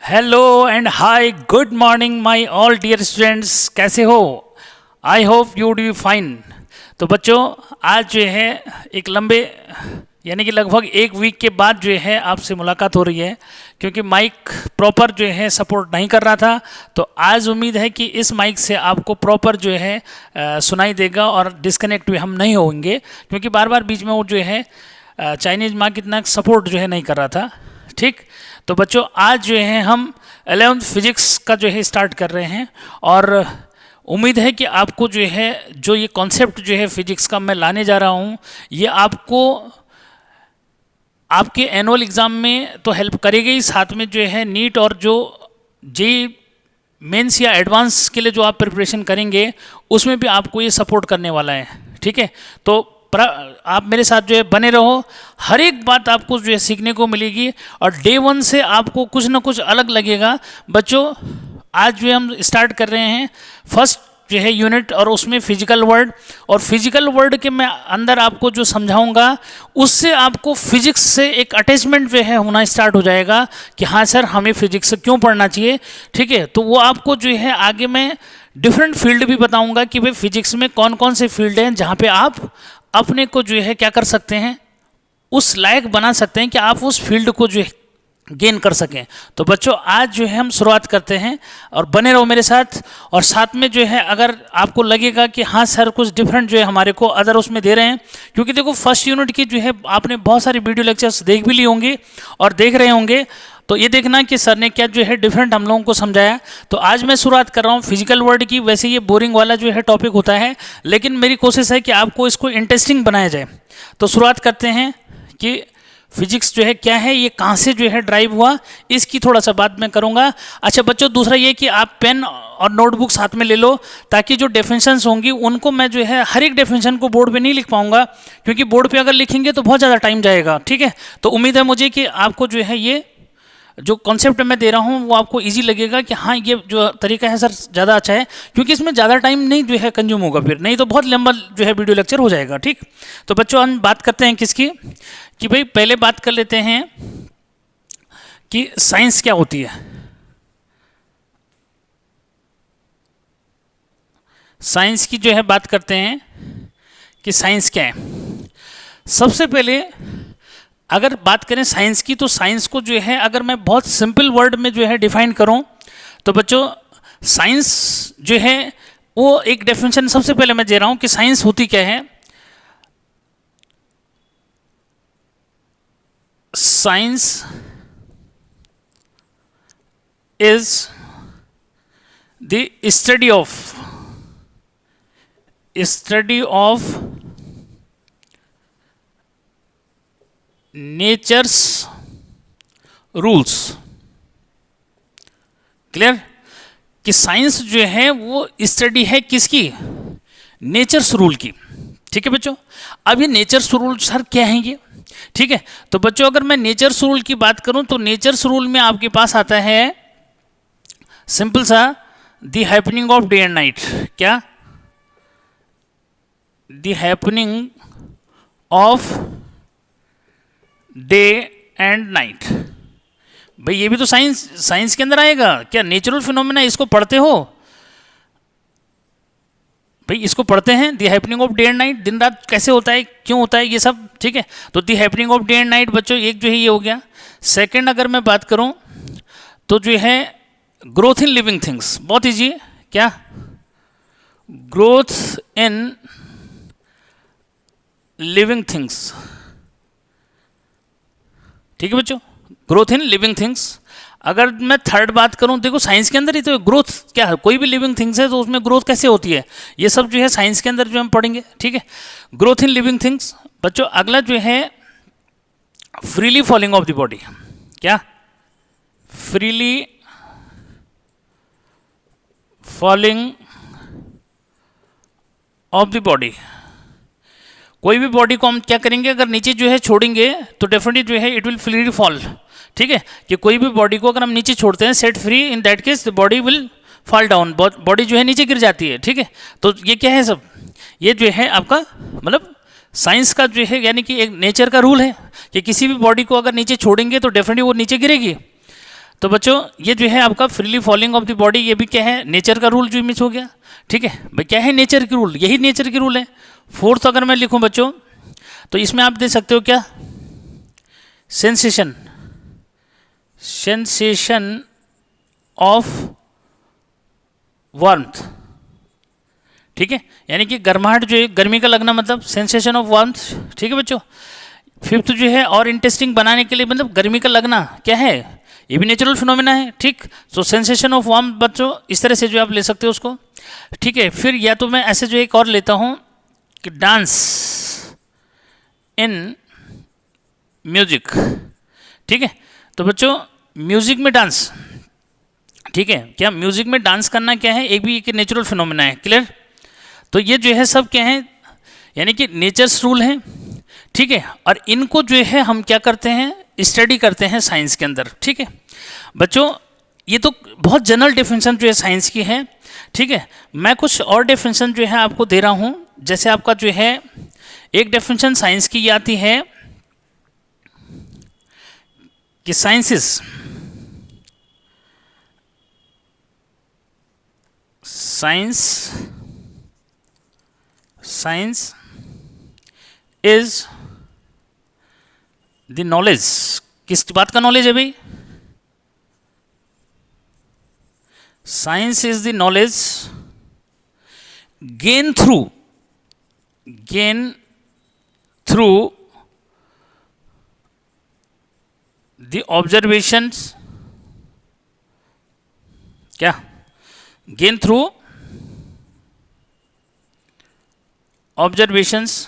Hello and hi, good morning my all dear students. कैसे हो? I hope you do fine. तो बच्चों, आज जो है एक लंबे यानी कि लगभग एक वीक के बाद जो है आपसे मुलाकात हो रही है, क्योंकि माइक प्रॉपर जो है सपोर्ट नहीं कर रहा था। तो आज उम्मीद है कि इस माइक से आपको प्रॉपर जो है सुनाई देगा और डिस्कनेक्ट भी हम नहीं होंगे, क्योंकि बार बार बीच में वो जो है चाइनीज़ माइक इतना सपोर्ट जो है नहीं कर रहा था। ठीक, तो बच्चों आज जो है हम 11th फिजिक्स का जो है स्टार्ट कर रहे हैं, और उम्मीद है कि आपको जो है जो ये कॉन्सेप्ट जो है फिजिक्स का मैं लाने जा रहा हूँ, ये आपको आपके एनुअल एग्ज़ाम में तो हेल्प करेगी ही, साथ में जो है नीट और जो जेईई मेंस या एडवांस के लिए जो आप प्रिपरेशन करेंगे उसमें भी आपको ये सपोर्ट करने वाला है। ठीक है, तो आप मेरे साथ जो है बने रहो, हर एक बात आपको जो है सीखने को मिलेगी और डे वन से आपको कुछ ना कुछ अलग लगेगा। बच्चों, आज जो हम स्टार्ट कर रहे हैं फर्स्ट जो है यूनिट, और उसमें फिजिकल वर्ड, और फिजिकल वर्ड के मैं अंदर आपको जो समझाऊंगा उससे आपको फिजिक्स से एक अटैचमेंट जो है होना स्टार्ट हो जाएगा कि हाँ सर, हमें फिजिक्स क्यों पढ़ना चाहिए। ठीक है, तो वो आपको जो है आगे मैं डिफरेंट फील्ड भी बताऊंगा कि भाई फिजिक्स में कौन कौन से फील्ड हैं जहाँ पे आप अपने को जो है क्या कर सकते हैं, उस लायक बना सकते हैं कि आप उस फील्ड को जो है गेन कर सकें। तो बच्चों, आज जो है हम शुरुआत करते हैं और बने रहो मेरे साथ। और साथ में जो है अगर आपको लगेगा कि हाँ सर कुछ डिफरेंट जो है हमारे को अदर उसमें दे रहे हैं, क्योंकि देखो फर्स्ट यूनिट की जो है आपने बहुत सारी वीडियो लेक्चर्स देख भी लिए होंगे और देख रहे होंगे, तो ये देखना कि सर ने क्या जो है डिफरेंट हम लोगों को समझाया। तो आज मैं शुरुआत कर रहा हूँ फिजिकल वर्ड की। वैसे ये बोरिंग वाला जो है टॉपिक होता है, लेकिन मेरी कोशिश है कि आपको इसको इंटरेस्टिंग बनाया जाए। तो शुरुआत करते हैं कि फिजिक्स जो है क्या है, ये कहाँ से जो है ड्राइव हुआ, इसकी थोड़ा सा बात मैं करूँगा। अच्छा बच्चों, दूसरा ये कि आप पेन और नोटबुक साथ में ले लो, ताकि जो डेफिनेशंस होंगी उनको मैं जो है हर एक डेफिनेशन को बोर्ड पे नहीं लिख पाऊँगा, क्योंकि बोर्ड पे अगर लिखेंगे तो बहुत ज़्यादा टाइम जाएगा। ठीक है, तो उम्मीद है मुझे कि आपको जो है ये जो कॉन्सेप्ट मैं दे रहा हूँ वो आपको इजी लगेगा कि हाँ ये जो तरीका है सर ज़्यादा अच्छा है, क्योंकि इसमें ज़्यादा टाइम नहीं जो है कंज्यूम होगा, फिर नहीं तो बहुत लंबा जो है वीडियो लेक्चर हो जाएगा। ठीक, तो बच्चों हम बात करते हैं किसकी, कि भाई पहले बात कर लेते हैं कि साइंस क्या होती है। साइंस की जो है बात करते हैं कि साइंस क्या है। सबसे पहले अगर बात करें साइंस की, तो साइंस को जो है अगर मैं बहुत सिंपल वर्ड में जो है डिफाइन करूं, तो बच्चों साइंस जो है वो एक डेफिनेशन सबसे पहले मैं दे रहा हूं कि साइंस होती क्या है। Science is the study of nature's rules. Clear, कि साइंस जो है वो स्टडी है किसकी, नेचर्स रूल की। ठीक है बच्चों, अब ये नेचर्स रूल सर क्या हैं ये। ठीक है, तो बच्चों अगर मैं नेचर्स रूल की बात करूं, तो नेचर्स रूल में आपके पास आता है सिंपल सा the happening of day and night. क्या, the happening of day and night. भाई ये भी तो साइंस के अंदर आएगा क्या, नेचुरल फिनोमेना, इसको पढ़ते हो भाई, इसको पढ़ते हैं the happening of day and night, दिन रात कैसे होता है, क्यों होता है, ये सब। ठीक है, तो the happening of day and night बच्चों एक जो है ये हो गया। सेकंड अगर मैं बात करूं तो जो है ग्रोथ इन लिविंग थिंग्स, बहुत ईजी। क्या, ग्रोथ इन लिविंग थिंग्स। ठीक है बच्चों, ग्रोथ इन लिविंग थिंग्स। अगर मैं थर्ड बात करूं, देखो साइंस के अंदर ही तो ग्रोथ क्या है, कोई भी लिविंग थिंग्स है तो उसमें ग्रोथ कैसे होती है, ये सब जो है साइंस के अंदर जो हम पढ़ेंगे। ठीक है, ग्रोथ इन लिविंग थिंग्स। बच्चों अगला जो है freely falling of the body. क्या, freely falling of the body. कोई भी बॉडी को हम क्या करेंगे, अगर नीचे जो है छोड़ेंगे तो डेफिनेटली जो है इट विल फ्रीली फॉल। ठीक है, कि कोई भी बॉडी को अगर हम नीचे छोड़ते हैं, set free, in that case the body will fall down, body जो है नीचे गिर जाती है। ठीक है, तो ये क्या है सब, ये जो है आपका मतलब साइंस का जो है यानी कि एक नेचर का रूल है कि किसी भी बॉडी को अगर नीचे छोड़ेंगे तो डेफिनेटली वो नीचे गिरेगी। तो बच्चों ये जो है आपका freely falling of the body, ये भी क्या है, नेचर का रूल जो मिस हो गया। ठीक है भाई, क्या है नेचर की रूल, यही नेचर की रूल है। फोर्थ अगर मैं लिखूं बच्चों तो इसमें आप दे सकते हो क्या, सेंसेशन, सेंसेशन ऑफ वार्मथ। ठीक है, यानी कि गर्माहट जो है, गर्मी का लगना मतलब सेंसेशन ऑफ वार्मथ। ठीक है बच्चों। फिफ्थ जो है और इंटरेस्टिंग बनाने के लिए मतलब गर्मी का लगना क्या है, ये भी नेचुरल फिनोमेना है। ठीक, सो सेंसेशन ऑफ वार्म बच्चों इस तरह से जो आप ले सकते हो उसको। ठीक है, फिर या तो मैं ऐसे जो एक और लेता हूं कि डांस इन म्यूजिक। ठीक है, तो बच्चों म्यूजिक में डांस, ठीक है, क्या म्यूजिक में डांस करना क्या है, एक भी एक नेचुरल फिनोमेना है। क्लियर। तो ये जो है सब क्या है, यानी कि नेचर्स रूल हैं। ठीक है, और इनको जो है हम क्या करते हैं, स्टडी करते हैं साइंस के अंदर। ठीक है बच्चों, ये तो बहुत जनरल डेफिनेशन जो है साइंस की है। ठीक है, मैं कुछ और डेफिनेशन जो है आपको दे रहा हूं। जैसे आपका जो है एक डेफिनेशन साइंस की ये आती है कि साइंस इज द नॉलेज। किस बात का नॉलेज है भाई, science is the knowledge gain through the observations, क्या, gain through observations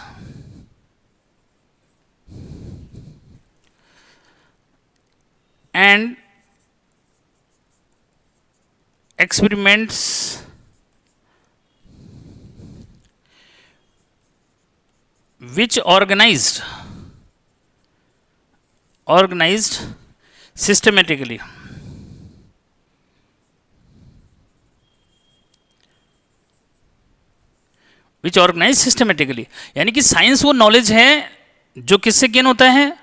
and experiments which organized systematically। Which organize systematically, यानी कि साइंस वो नॉलेज है जो किससे गेन होता है,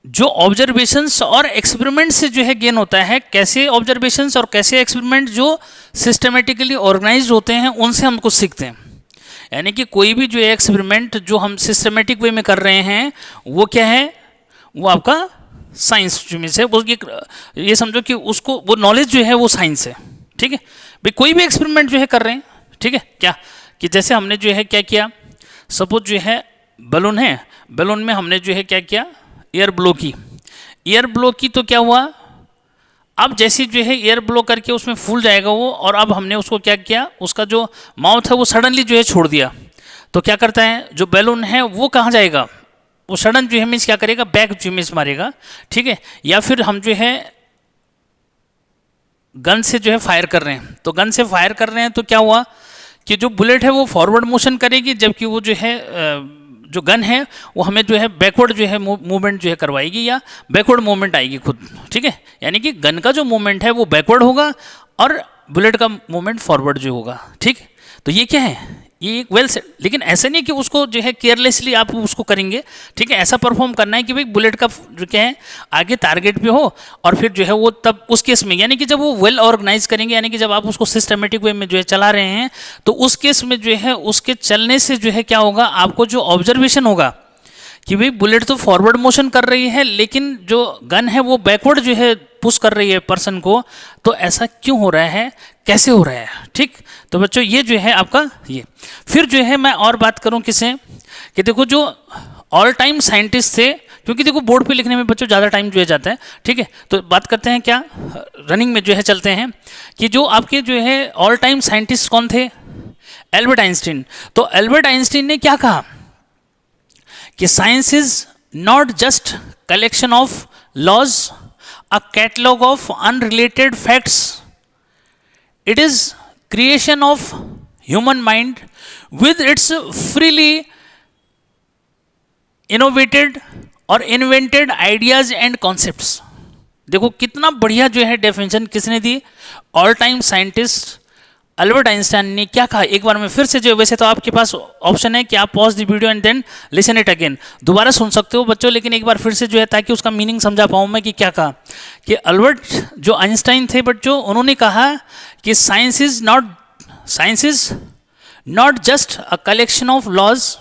जो ऑब्जर्वेशंस और एक्सपेरिमेंट से जो है गेन होता है। कैसे ऑब्जर्वेशंस और कैसे एक्सपेरिमेंट जो सिस्टमेटिकली ऑर्गेनाइज होते हैं उनसे हम कुछ सीखते हैं। यानी कि कोई भी जो एक्सपेरिमेंट जो हम सिस्टमेटिक वे में कर रहे हैं वो क्या है, वो आपका साइंस जो मीन्स है वो ये समझो कि उसको वो नॉलेज जो है वो साइंस है। ठीक है भाई, कोई भी एक्सपेरिमेंट जो है कर रहे हैं, ठीक है, क्या कि जैसे हमने जो है क्या किया, सपोज जो है बलून है, बलून में हमने जो है क्या किया, एयर ब्लो की। एयर ब्लो की तो क्या हुआ, अब जैसे जो है एयर ब्लो करके उसमें फूल जाएगा वो, और अब हमने उसको क्या किया, उसका जो माउथ है वो सडनली जो है छोड़ दिया, तो क्या करता है जो बैलून है वो कहाँ जाएगा, वो सडन जो है मीन्स क्या करेगा, बैक जो मीन्स मारेगा। ठीक है, या फिर हम जो है गन से जो है फायर कर रहे हैं, तो गन से फायर कर रहे हैं तो क्या हुआ कि जो बुलेट है वो फॉरवर्ड मोशन करेगी, जबकि वो जो है जो गन है वो हमें जो है बैकवर्ड जो है मूवमेंट जो है करवाएगी, या बैकवर्ड मूवमेंट आएगी खुद। ठीक है, यानी कि गन का जो मूवमेंट है वो बैकवर्ड होगा और बुलेट का मूवमेंट फॉरवर्ड जो होगा। ठीक, तो ये क्या है, ये एक वेल सेट, लेकिन ऐसा नहीं कि उसको जो है केयरलेसली आप उसको करेंगे। ठीक है, ऐसा परफॉर्म करना है कि भाई बुलेट का जो क्या है आगे टारगेट पे हो, और फिर जो है वो तब उस केस में, यानी कि जब वो वेल ऑर्गेनाइज करेंगे, यानी कि जब आप उसको सिस्टमेटिक वे में जो है चला रहे हैं, तो उस केस में जो है उसके चलने से जो है क्या होगा, आपको जो ऑब्जर्वेशन होगा कि भाई बुलेट तो फॉरवर्ड मोशन कर रही है लेकिन जो गन है वो बैकवर्ड जो है पुश कर रही है पर्सन को, तो ऐसा क्यों हो रहा है, कैसे हो रहा है। ठीक, तो बच्चों ये जो है आपका ये, फिर जो है मैं और बात करूं किसे, कि देखो जो ऑल टाइम साइंटिस्ट थे, क्योंकि देखो बोर्ड पे लिखने में बच्चों ज़्यादा टाइम जो है जाता है। ठीक है, तो बात करते हैं क्या, रनिंग में जो है चलते हैं कि जो आपके जो है ऑल टाइम साइंटिस्ट कौन थे, एल्बर्ट आइंस्टीन। तो एल्बर्ट आइंस्टीन ने क्या कहा कि science is not just collection of laws, a catalog of unrelated facts, it is creation of human mind with its freely innovated और invented ideas and concepts। देखो कितना बढ़िया जो है डेफिनेशन किसने दी, all time scientist Albert Einstein ने क्या कहा, एक बार मैं फिर से जो, वैसे तो आपके पास ऑप्शन है कि आप pause the video and then listen it again, दोबारा सुन सकते हो बच्चों, लेकिन एक बार फिर से जो है ताकि उसका मीनिंग समझा पाऊँ मैं कि क्या कहा। कि अल्बर्ट जो आइंस्टाइन थे बच्चों, उन्होंने कहा कि science is not just a collection of laws,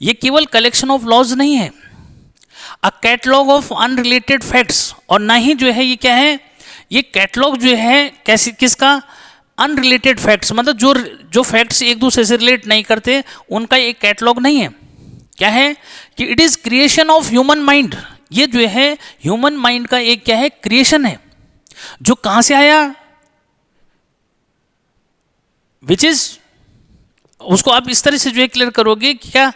ये केवल कलेक्शन ऑफ लॉज नहीं है, a catalogue of unrelated facts, और ना ही जो है ये क्या है, ये कैटलॉग जो है कैसे, किसका, अनरिलेटेड फैक्ट्स, मतलब जो फैक्ट्स एक दूसरे से रिलेट नहीं करते उनका एक कैटलॉग नहीं है। क्या है कि it is creation of human mind, ये जो है ह्यूमन माइंड का एक क्या है, क्रिएशन है, जो कहां से आया, विच इज, उसको आप इस तरह से जो है क्लियर करोगे क्या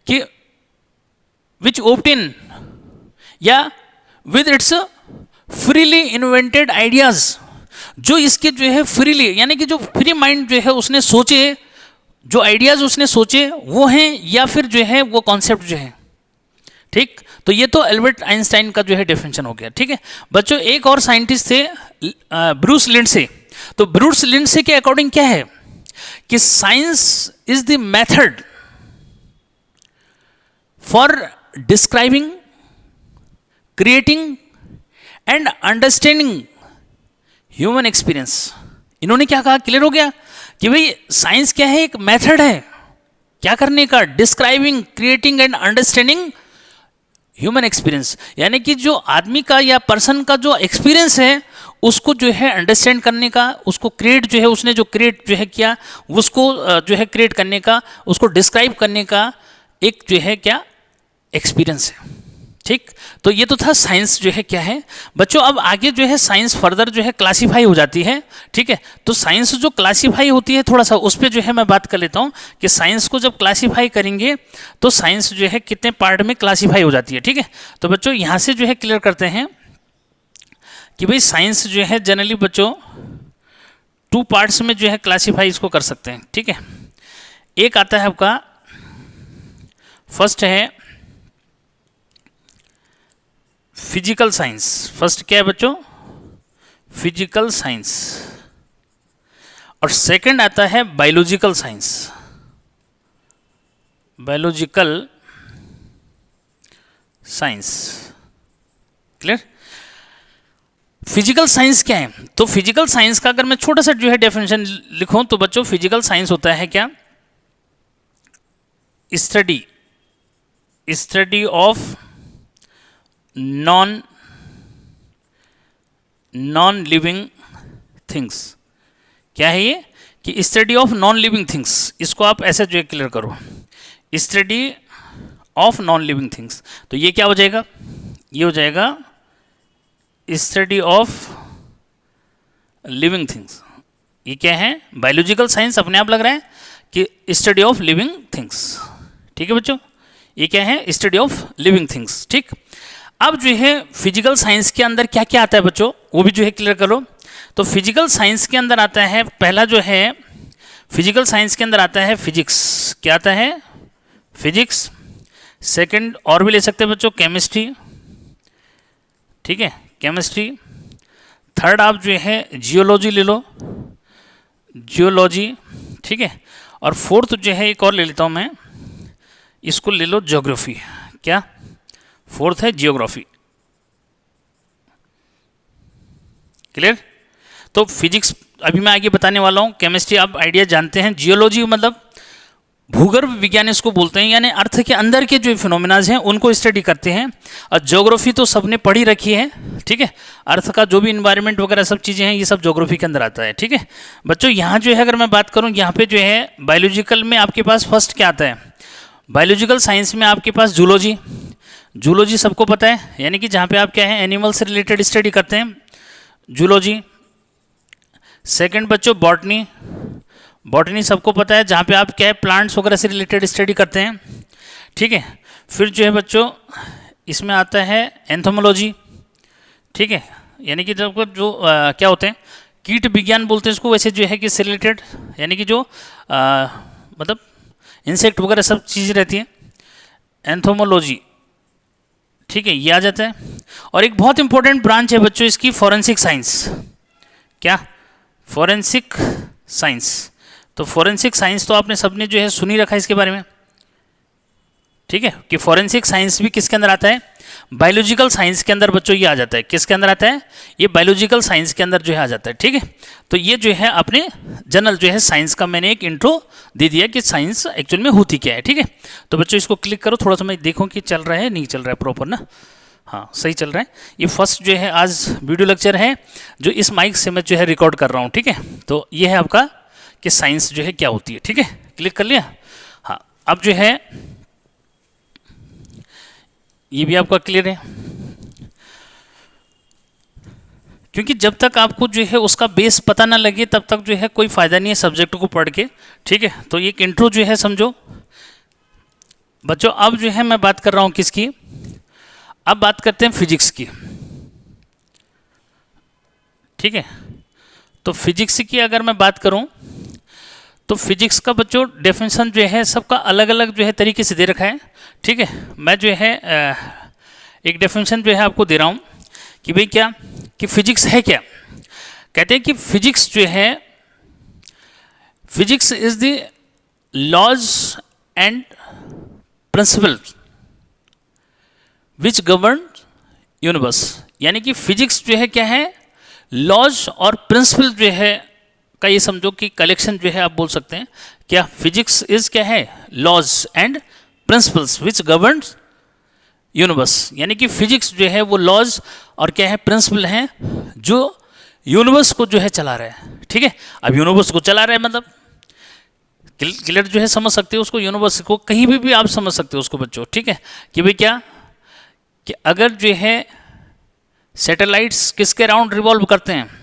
कि विच ओप्टेन या with its freely invented ideas, जो इसके जो है फ्रीली, यानी कि जो फ्री माइंड जो है उसने सोचे, जो आइडियाज उसने सोचे वो हैं, या फिर जो है वो कॉन्सेप्ट जो है। ठीक, तो ये तो अल्बर्ट आइंस्टाइन का जो है डेफिनेशन हो गया। ठीक है बच्चों, एक और साइंटिस्ट थे ब्रूस लिंडसे। तो ब्रूस लिंडसे के अकॉर्डिंग क्या है कि science is the method for describing, creating and understanding human experience. इन्होंने क्या कहा, क्लियर हो गया कि भाई साइंस क्या है, एक मेथड है क्या करने का, describing, creating and understanding human experience, यानी कि जो आदमी का या पर्सन का जो एक्सपीरियंस है उसको जो है अंडरस्टैंड करने का, उसको क्रिएट जो है, उसने जो क्रिएट जो है किया उसको जो है क्रिएट करने का, उसको डिस्क्राइब करने का एक जो है क्या एक्सपीरियंस है। ठीक, तो ये तो था साइंस जो है क्या है बच्चों। अब आगे जो है साइंस फर्दर जो है क्लासीफाई हो जाती है। ठीक है, तो साइंस जो क्लासीफाई होती है थोड़ा सा उस पर जो है मैं बात कर लेता हूँ कि साइंस को जब क्लासीफाई करेंगे तो साइंस जो है कितने पार्ट में क्लासीफाई हो जाती है। ठीक है, तो बच्चों यहाँ से जो है क्लियर करते हैं कि भाई साइंस जो है जनरली बच्चों 2 पार्ट्स में जो है क्लासीफाई इसको कर सकते हैं। ठीक है, एक आता है आपका, फर्स्ट है फिजिकल साइंस। फर्स्ट क्या है बच्चों, फिजिकल साइंस, और सेकंड आता है biological science. Biological science, clear. Physical science क्या है, तो फिजिकल साइंस का अगर मैं छोटा सा जो है डेफिनेशन लिखूं तो बच्चों फिजिकल साइंस होता है क्या, study of non living things. क्या है ये कि study of non living things, इसको आप ऐसे जो है क्लियर करो, study of non living things. तो ये क्या हो जाएगा, ये हो जाएगा स्टडी ऑफ लिविंग थिंग्स। ये क्या है, बायोलॉजिकल साइंस अपने आप लग रहा है कि स्टडी ऑफ लिविंग थिंग्स। ठीक है बच्चों, ये क्या है, स्टडी ऑफ लिविंग थिंग्स। ठीक, अब जो है फिजिकल साइंस के अंदर क्या क्या आता है बच्चों, वो भी जो है क्लियर करो। तो फिजिकल साइंस के अंदर आता है, पहला जो है फिजिकल साइंस के अंदर आता है फिजिक्स। क्या आता है, फिजिक्स। सेकंड और भी ले सकते हैं बच्चों, केमिस्ट्री। ठीक है, केमिस्ट्री। थर्ड आप जो है जियोलॉजी ले लो, जियोलॉजी। ठीक है, और फोर्थ जो है एक और ले लेता हूँ मैं, इसको ले लो ज्योग्राफी। क्या, फोर्थ है जियोग्राफी। क्लियर। तो फिजिक्स अभी मैं आगे बताने वाला हूँ, केमिस्ट्री आप आइडिया जानते हैं, जियोलॉजी मतलब भूगर्भ विज्ञान इसको बोलते हैं, यानी अर्थ के अंदर के जो फिनोमिनाज हैं उनको स्टडी करते हैं। और ज्योग्राफी तो सबने पढ़ी रखी है। ठीक है, अर्थ का जो भी इन्वायरमेंट वगैरह सब चीज़ें हैं ये सब ज्योग्राफी के अंदर आता है। ठीक है बच्चों, यहाँ जो है अगर मैं बात करूँ, यहाँ पे जो है बायोलॉजिकल में आपके पास फर्स्ट क्या आता है, बायोलॉजिकल साइंस में आपके पास जूलॉजी। जूलॉजी सबको पता है, यानी कि जहाँ पे आप क्या है एनिमल से रिलेटेड स्टडी करते हैं, जूलॉजी। सेकंड बच्चों बॉटनी, बॉटनी सबको पता है, जहाँ पे आप क्या है प्लांट्स वगैरह से रिलेटेड स्टडी करते हैं। ठीक है, फिर जो है बच्चों इसमें आता है एंथोमोलॉजी। ठीक है, यानी कि जब जो क्या होते हैं कीट विज्ञान बोलते हैं इसको, वैसे जो है कि से रिलेटेड, यानी कि जो मतलब इंसेक्ट वगैरह सब चीज़ें रहती हैं, एंथोमोलॉजी। ठीक है, ये आ जाता है। और एक बहुत इंपॉर्टेंट ब्रांच है बच्चों इसकी, फॉरेंसिक साइंस। क्या, फॉरेंसिक साइंस, तो फॉरेंसिक साइंस तो आपने सबने जो है सुन ही रखा है इसके बारे में, ठीक है, कि फॉरेंसिक साइंस भी किसके अंदर आता है, बायोलॉजिकल साइंस के अंदर बच्चों ये आ जाता है, किसके अंदर आता है, ये बायोलॉजिकल साइंस के अंदर जो है आ जाता है, ठीक है। तो ये जो है अपने जनरल जो है साइंस का मैंने एक इंट्रो दे दिया कि साइंस एक्चुअल में होती क्या है, ठीक है। तो बच्चों इसको क्लिक करो, थोड़ा सा मैं देखूं कि चल रहा है नहीं चल रहा है प्रॉपर ना, हाँ सही चल रहा है। ये फर्स्ट जो है आज वीडियो लेक्चर है जो इस माइक से मैं जो है रिकॉर्ड कर रहा हूँ, ठीक है। तो ये है आपका कि साइंस जो है क्या होती है, ठीक है, क्लिक कर लिया। हाँ अब जो है ये भी आपका क्लियर है, क्योंकि जब तक आपको जो है उसका बेस पता ना लगे तब तक जो है कोई फ़ायदा नहीं है सब्जेक्ट को पढ़ के, ठीक है। तो एक इंट्रो जो है समझो बच्चों। अब जो है मैं बात कर रहा हूँ किसकी, अब बात करते हैं फिजिक्स की, ठीक है। तो फिजिक्स की अगर मैं बात करूँ तो फिजिक्स का बच्चों डेफिनेशन जो है सबका अलग अलग जो है तरीके से दे रखा है, ठीक है। मैं जो है एक डेफिनेशन जो है आपको दे रहा हूँ कि भाई क्या कि फिजिक्स है क्या। कहते हैं कि फिजिक्स जो है, physics is the laws and principles which govern universe, यानी कि फिजिक्स जो है क्या है, लॉज और प्रिंसिपल जो है का ये समझो कि कलेक्शन जो है आप बोल सकते हैं। क्या फिजिक्स इज क्या है, laws and principles which govern universe, यानी कि फिजिक्स जो है वो लॉज और क्या है, प्रिंसिपल हैं जो यूनिवर्स को जो है चला रहा है, ठीक है। अब यूनिवर्स को चला रहा है मतलब क्लियर जो है समझ सकते हो उसको, यूनिवर्स को कहीं भी आप समझ सकते हो उसको बच्चों, ठीक है। कि भाई क्या कि अगर जो है सैटेलाइट्स किसके अराउंड रिवॉल्व करते हैं,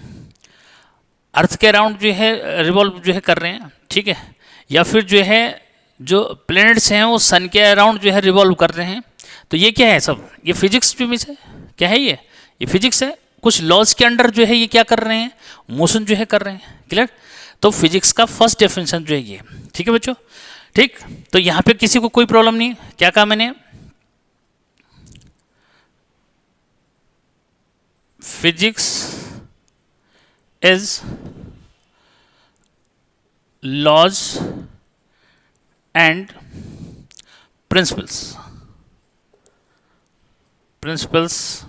अर्थ के अराउंड जो है रिवॉल्व जो है कर रहे हैं, ठीक है, या फिर जो है जो प्लैनेट्स हैं वो सन के अराउंड जो है रिवॉल्व कर रहे हैं, तो ये क्या है सब, ये फिजिक्स जो है क्या है, ये फिजिक्स है। कुछ लॉज के अंडर जो है ये क्या कर रहे हैं, मोशन जो है कर रहे हैं, क्लियर। तो फिजिक्स का फर्स्ट डेफिनेशन जो है ये, ठीक है बच्चों, ठीक। तो यहाँ पे किसी को कोई प्रॉब्लम नहीं, क्या कहा मैंने, physics is laws and principles, principles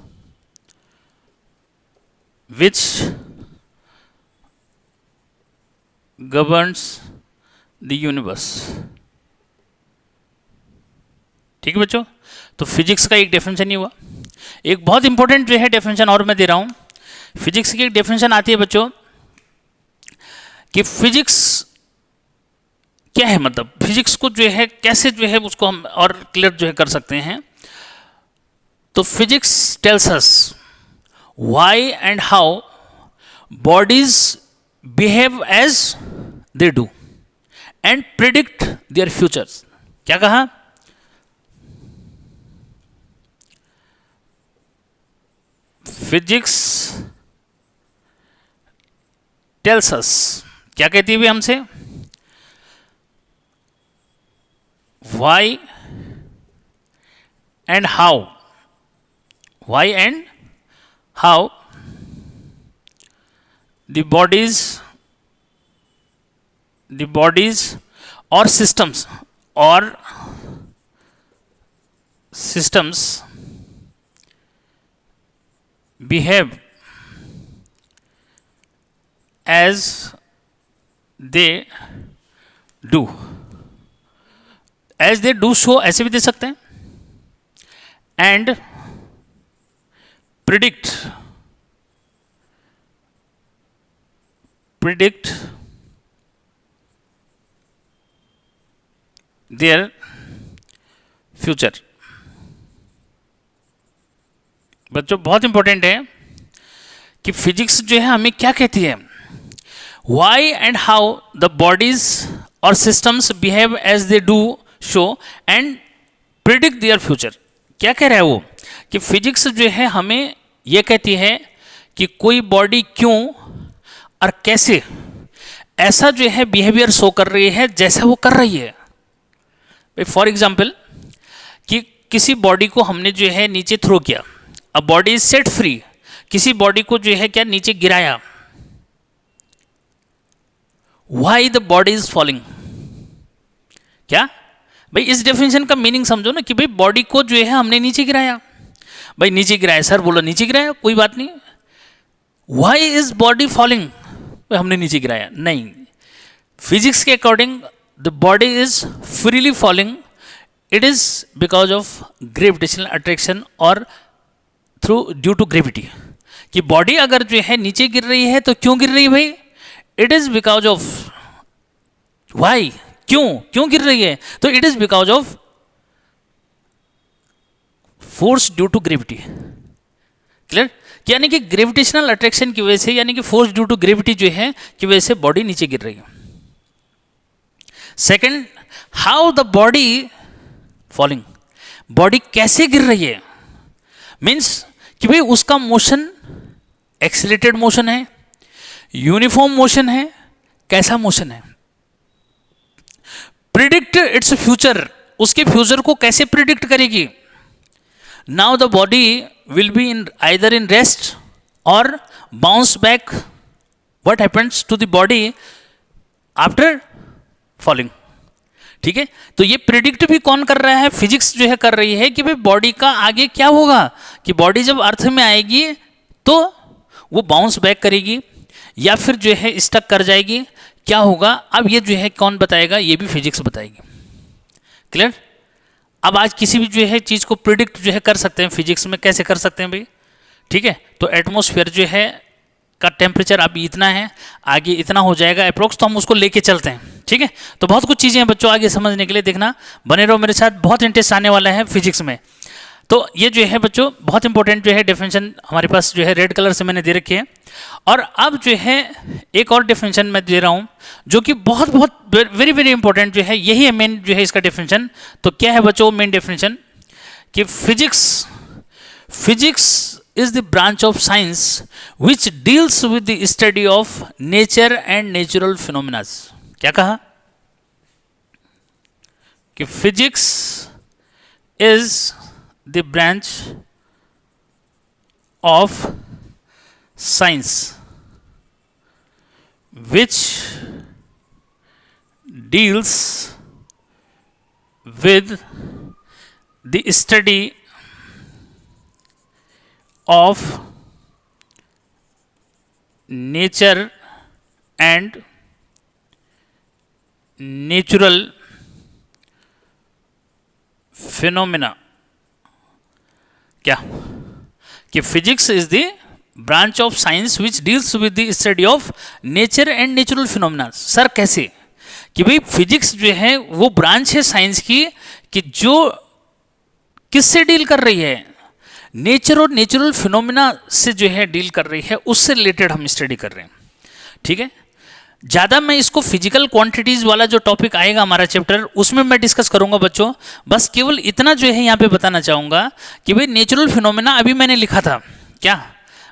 which governs the universe, ठीक है बच्चों। तो फिजिक्स का एक डेफिनेशन ही हुआ। एक बहुत इंपॉर्टेंट जो है डेफिनेशन और मैं दे रहा हूं, फिजिक्स की एक डेफिनेशन आती है बच्चों कि फिजिक्स क्या है, मतलब फिजिक्स को जो है कैसे जो है उसको हम और क्लियर जो है कर सकते हैं। तो physics tells us why and how bodies behave as they do and predict their futures. क्या कहा, फिजिक्स टेल्स अस, क्या कहती है भी हमसे, why and how, why and how the bodies or systems behave as they do, show ऐसे भी दे सकते हैं, एंड predict their future। बच्चों बहुत इंपॉर्टेंट है कि फिजिक्स जो है हमें क्या कहती है, why and how the bodies और systems behave as they do show and predict their future. क्या कह रहा है वो कि फिजिक्स जो है हमें ये कहती है कि कोई बॉडी क्यों और कैसे ऐसा जो है बिहेवियर शो कर रही है जैसा वो कर रही है। फॉर एग्जाम्पल कि किसी बॉडी को हमने जो है नीचे थ्रो किया, अब बॉडी इज सेट फ्री, किसी बॉडी को जो है क्या नीचे गिराया, why the body is falling. क्या भाई, इस डेफिनेशन का मीनिंग समझो ना कि भाई बॉडी को जो है हमने नीचे गिराया। भाई नीचे गिराया, सर बोलो नीचे गिराया, कोई बात नहीं। व्हाई इज बॉडी फॉलिंग, हमने नीचे गिराया नहीं। फिजिक्स के according the body is freely falling, it is because of gravitational attraction और थ्रू ड्यू टू ग्रेविटी। कि बॉडी अगर जो है नीचे गिर रही है तो क्यों गिर रही है भाई, it is because of, why, क्यों गिर रही है, तो it is because of force due to gravity. Clear, यानी कि ग्रेविटेशनल अट्रैक्शन की वजह से, यानी कि फोर्स ड्यू टू ग्रेविटी जो है की वजह से बॉडी नीचे गिर रही है। Second, how the body falling, body कैसे गिर रही है, मीन्स कि भाई उसका मोशन एक्सीलरेटेड मोशन है, यूनिफॉर्म मोशन है, कैसा मोशन है। प्रिडिक्ट इट्स फ्यूचर, उसके फ्यूचर को कैसे प्रिडिक्ट करेगी। Now the body will be in either in rest और bounce back. What happens to the body after falling. ठीक है, तो ये प्रिडिक्ट भी कौन कर रहा है, फिजिक्स जो है कर रही है कि भाई बॉडी का आगे क्या होगा, कि बॉडी जब अर्थ में आएगी तो वो बाउंस बैक करेगी या फिर जो है स्टक कर जाएगी, क्या होगा। अब ये जो है कौन बताएगा, ये भी फिजिक्स बताएगी। क्लियर, अब आज किसी भी जो है चीज़ को प्रिडिक्ट जो है कर सकते हैं फिजिक्स में, कैसे कर सकते हैं भाई। ठीक है, तो एटमॉस्फेयर जो है का टेम्परेचर अभी इतना है, आगे इतना हो जाएगा अप्रोक्स, तो हम उसको लेके चलते हैं। ठीक है, तो बहुत कुछ चीज़ें हैं बच्चों आगे समझने के लिए, देखना बने रहो मेरे साथ, बहुत इंटरेस्ट आने वाला है फिजिक्स में। तो ये जो है बच्चों बहुत इंपॉर्टेंट जो है डेफिनेशन हमारे पास जो है रेड कलर से मैंने दे रखी है। और अब जो है एक और डेफिनेशन मैं दे रहा हूँ जो कि बहुत बहुत वेरी वेरी इंपॉर्टेंट जो है, यही है मेन जो है इसका डेफिनेशन। तो क्या है बच्चों मेन डेफिनेशन, कि physics is the branch of science which deals with the study of nature and natural phenomena। क्या कहा कि physics is the branch of science which deals with the study of nature and natural phenomena। क्या कि physics is the branch of science which deals with the study of nature and natural phenomena. Sir कैसे, कि भाई physics जो है वो branch है science की कि जो किससे डील कर रही है, नेचर और नेचुरल फिनोमिना से जो है डील कर रही है, उससे रिलेटेड हम स्टडी कर रहे हैं। ठीक है, ज़्यादा मैं इसको फिजिकल क्वांटिटीज़ वाला जो टॉपिक आएगा हमारा चैप्टर, उसमें मैं डिस्कस करूंगा बच्चों। बस केवल इतना जो है यहाँ पे बताना चाहूँगा कि भाई नेचुरल फिनोमिना अभी मैंने लिखा था क्या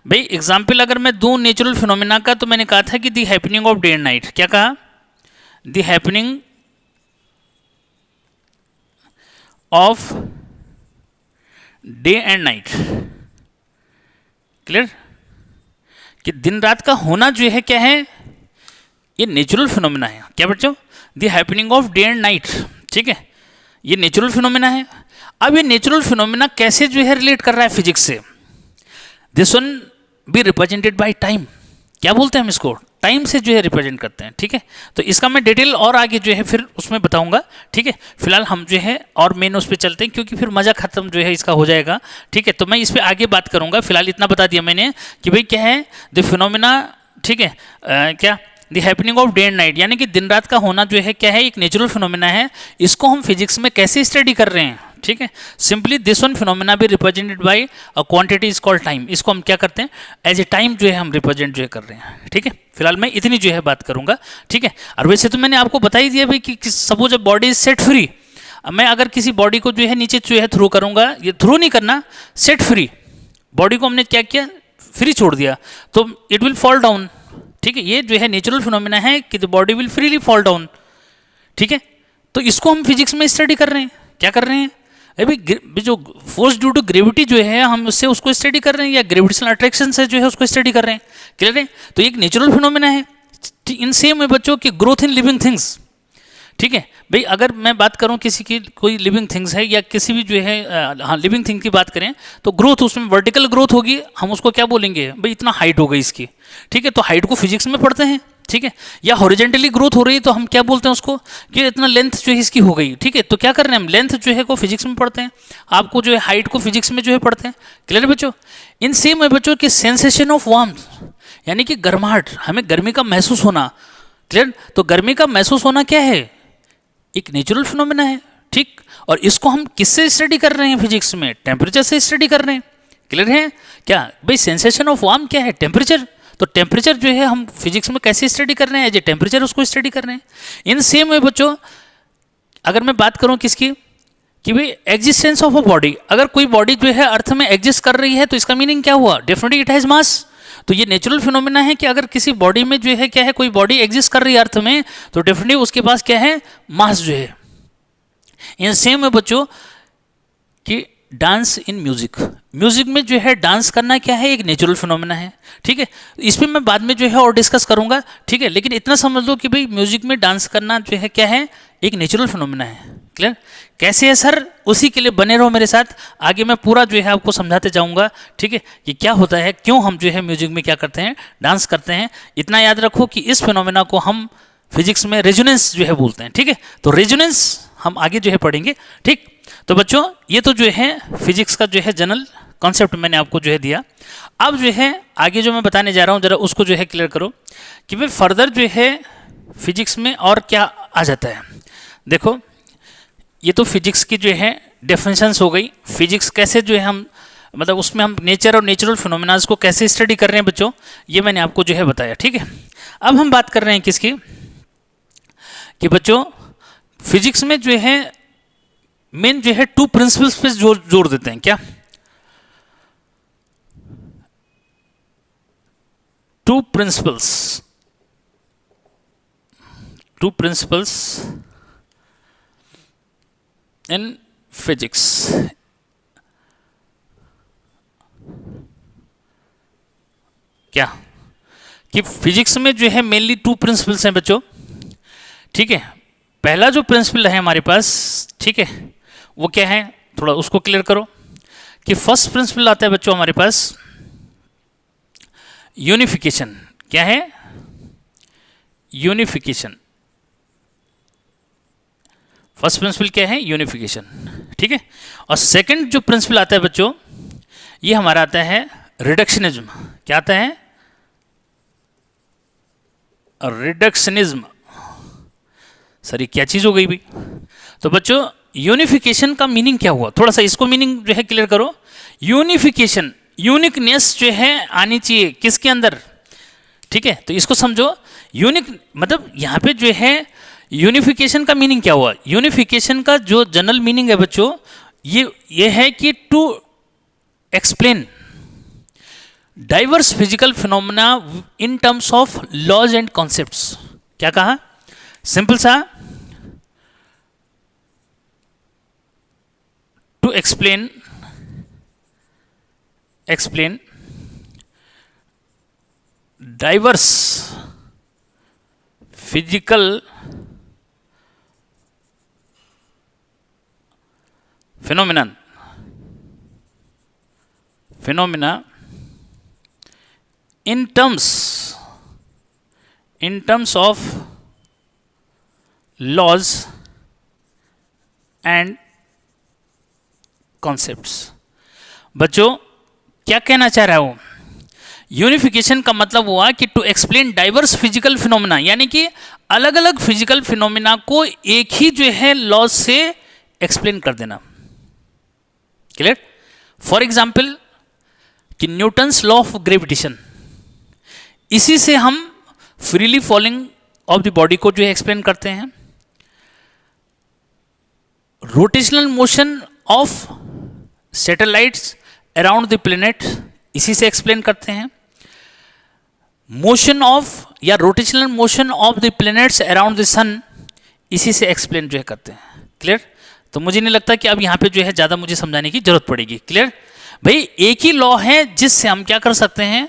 भाई, एग्जाम्पल अगर मैं दूँ नेचुरल फिनोमिना का, तो मैंने कहा था कि the happening of day and night. क्या कहा, the happening of day and night. Clear, कि दिन रात का होना जो है क्या है, ये नेचुरल फिनोमिना है। क्या बच्चों, the happening of day and night. ठीक है, ये नेचुरल फिनोमिना है। अब ये नेचुरल फिनोमिना कैसे जो है रिलेट कर रहा है फिजिक्स से, this one be represented by time. क्या बोलते हैं हम इसको, टाइम से जो है रिप्रेजेंट करते हैं। ठीक है, तो इसका मैं डिटेल और आगे जो है फिर उसमें बताऊंगा। ठीक है, फिलहाल हम जो है और मेन उस पर चलते हैं, क्योंकि फिर मज़ा खत्म जो है इसका हो जाएगा। ठीक है, तो मैं इस पर आगे बात करूंगा, फिलहाल इतना बता दिया मैंने कि भाई क्या है द फिनोमिना। ठीक है, क्या the happening of day and night, यानी कि दिन रात का होना जो है क्या है, एक नेचुरल फिनोमिना है। इसको हम फिजिक्स में कैसे स्टडी कर रहे हैं। ठीक है, सिंपली दिस वन फिनोमिना भी represented by a quantity is called time. इसको हम क्या करते हैं, एज ए टाइम जो है हम रिप्रेजेंट जो है कर रहे हैं। ठीक है, फिलहाल मैं इतनी जो है बात करूंगा। ठीक है, और वैसे तो मैंने आपको बता ही दिया भाई कि suppose a body is set free, मैं अगर किसी बॉडी को जो है नीचे जो है थ्रो करूंगा, ये थ्रो नहीं करना, सेट फ्री, बॉडी को हमने क्या किया, फ्री छोड़ दिया, तो इट विल फॉल डाउन। ठीक है, ये जो है नेचुरल फिनोमिना है कि the body will freely fall down. ठीक है, तो इसको हम फिजिक्स में स्टडी कर रहे हैं। क्या कर रहे हैं अभी, जो फोर्स ड्यू टू ग्रेविटी जो है हम उससे उसको स्टडी कर रहे हैं, या ग्रेविटेशनल अट्रैक्शन से जो है उसको स्टडी कर रहे हैं। क्लियर है, तो एक नेचुरल फिनोमिना है। इन सेम में बच्चों की ग्रोथ इन लिविंग थिंग्स, ठीक है भाई। अगर मैं बात करूं किसी की कोई लिविंग थिंग्स है या किसी भी जो है हाँ लिविंग थिंग की बात करें तो ग्रोथ उसमें वर्टिकल ग्रोथ होगी, हम उसको क्या बोलेंगे भाई इतना हाइट हो गई इसकी, ठीक है। तो हाइट को फिजिक्स में पढ़ते हैं, ठीक है। या हॉरिजेंटली ग्रोथ हो रही है तो हम क्या बोलते हैं उसको कि इतना लेंथ जो है इसकी हो गई, ठीक है। तो क्या कर रहे हैं हम, लेंथ जो है को फिजिक्स में पढ़ते हैं, आपको जो है हाइट को फिजिक्स में जो है पढ़ते हैं। क्लियर है बच्चों। इन सेम है बच्चों कि सेंसेशन ऑफ वार्मथ, यानी कि गर्माहट, हमें गर्मी का महसूस होना। क्लियर। तो गर्मी का महसूस होना क्या है, एक नेचुरल फिनोमेना है, ठीक। और इसको हम किससे स्टडी कर रहे हैं फिजिक्स में, टेम्परेचर से स्टडी कर रहे हैं। क्लियर है क्या भाई। सेंसेशन ऑफ वार्म क्या है, टेम्परेचर। तो टेम्परेचर जो है हम फिजिक्स में कैसे स्टडी कर रहे हैं, एज ए टेम्परेचर उसको स्टडी कर रहे हैं। इन सेम में बच्चों अगर मैं बात करूं किसकी कि भाई एग्जिस्टेंस ऑफ अ बॉडी, अगर कोई बॉडी जो है अर्थ में एग्जिस्ट कर रही है तो इसका मीनिंग क्या हुआ, डेफिनेटली इट हैज मास। तो ये नेचुरल फिनोमेना है कि अगर किसी बॉडी में जो है क्या है, कोई बॉडी एग्जिस्ट कर रही है अर्थ में तो डेफिनेटली उसके पास क्या है, मास जो है। इन सेम में बच्चों कि डांस इन म्यूजिक, म्यूजिक में जो है डांस करना क्या है, एक नेचुरल फिनोमेना है, ठीक है। इस पर मैं बाद में जो है और डिस्कस करूंगा, ठीक है। लेकिन इतना समझ लो कि भाई म्यूजिक में डांस करना जो है क्या है, एक नेचुरल फिनोमेना है। क्लियर। कैसे है सर, उसी के लिए बने रहो मेरे साथ, आगे मैं पूरा जो है आपको समझाते जाऊंगा, ठीक है, कि क्या होता है, क्यों हम जो है म्यूजिक में क्या करते हैं, डांस करते हैं। इतना याद रखो कि इस फिनोमेना को हम फिजिक्स में रेजोनेंस जो है बोलते हैं, ठीक है। तो रेजोनेंस हम आगे जो है पढ़ेंगे, ठीक। तो बच्चों ये तो जो है फिजिक्स का जो है जनरल कॉन्सेप्ट मैंने आपको जो है दिया। अब जो है आगे जो मैं बताने जा रहा हूँ जरा उसको जो है क्लियर करो कि भाई फर्दर जो है फिजिक्स में और क्या आ जाता है। देखो ये तो फिजिक्स की जो है डेफिनेशंस हो गई, फिजिक्स कैसे जो है हम मतलब उसमें हम नेचर और नेचुरल फिनोमेनास को कैसे स्टडी कर रहे हैं बच्चों, ये मैंने आपको जो है बताया, ठीक है। अब हम बात कर रहे हैं किसकी कि बच्चों फिजिक्स में जो है मेन जो है टू प्रिंसिपल्स पे जोर देते हैं। क्या, टू प्रिंसिपल्स इन फिजिक्स। क्या कि फिजिक्स में जो है मेनली टू प्रिंसिपल्स हैं बच्चों, ठीक है। पहला जो प्रिंसिपल है हमारे पास, ठीक है, वो क्या है, थोड़ा उसको क्लियर करो कि फर्स्ट प्रिंसिपल आता है बच्चों हमारे पास यूनिफिकेशन। क्या है, यूनिफिकेशन। फर्स्ट प्रिंसिपल क्या है, यूनिफिकेशन, ठीक है। और सेकंड जो प्रिंसिपल आता है बच्चों ये हमारा आता है रिडक्शनिज्म। क्या आता है, रिडक्शनिज्म। सर ये क्या चीज हो गई भाई। तो बच्चों यूनिफिकेशन का मीनिंग क्या हुआ, थोड़ा सा इसको मीनिंग जो है क्लियर करो। यूनिफिकेशन, यूनिकनेस जो है आनी चाहिए किसके अंदर, ठीक है। तो इसको समझो, यूनिक मतलब यहां पे जो है यूनिफिकेशन का मीनिंग क्या हुआ। यूनिफिकेशन का जो जनरल मीनिंग है बच्चों ये है कि to explain diverse physical phenomena in terms of laws and concepts. क्या कहा, सिंपल सा, to explain diverse physical phenomena in terms of laws and concepts। बच्चों क्या कहना चाह रहा हूं, यूनिफिकेशन का मतलब हुआ कि to explain diverse physical phenomena, यानी कि अलग अलग फिजिकल फिनोमेना को एक ही जो है लॉज से एक्सप्लेन कर देना। क्लियर। फॉर एग्जाम्पल कि न्यूटन्स लॉ ऑफ ग्रेविटेशन, इसी से हम freely falling of the body को जो है एक्सप्लेन करते हैं। Rotational motion of satellites around the planet, इसी से एक्सप्लेन करते हैं। मोशन ऑफ या rotational motion of the planets around the sun, इसी से एक्सप्लेन जो है करते हैं। क्लियर। तो मुझे नहीं लगता कि अब यहाँ पे जो है ज़्यादा मुझे समझाने की जरूरत पड़ेगी। क्लियर भाई, एक ही लॉ है जिससे हम क्या कर सकते हैं,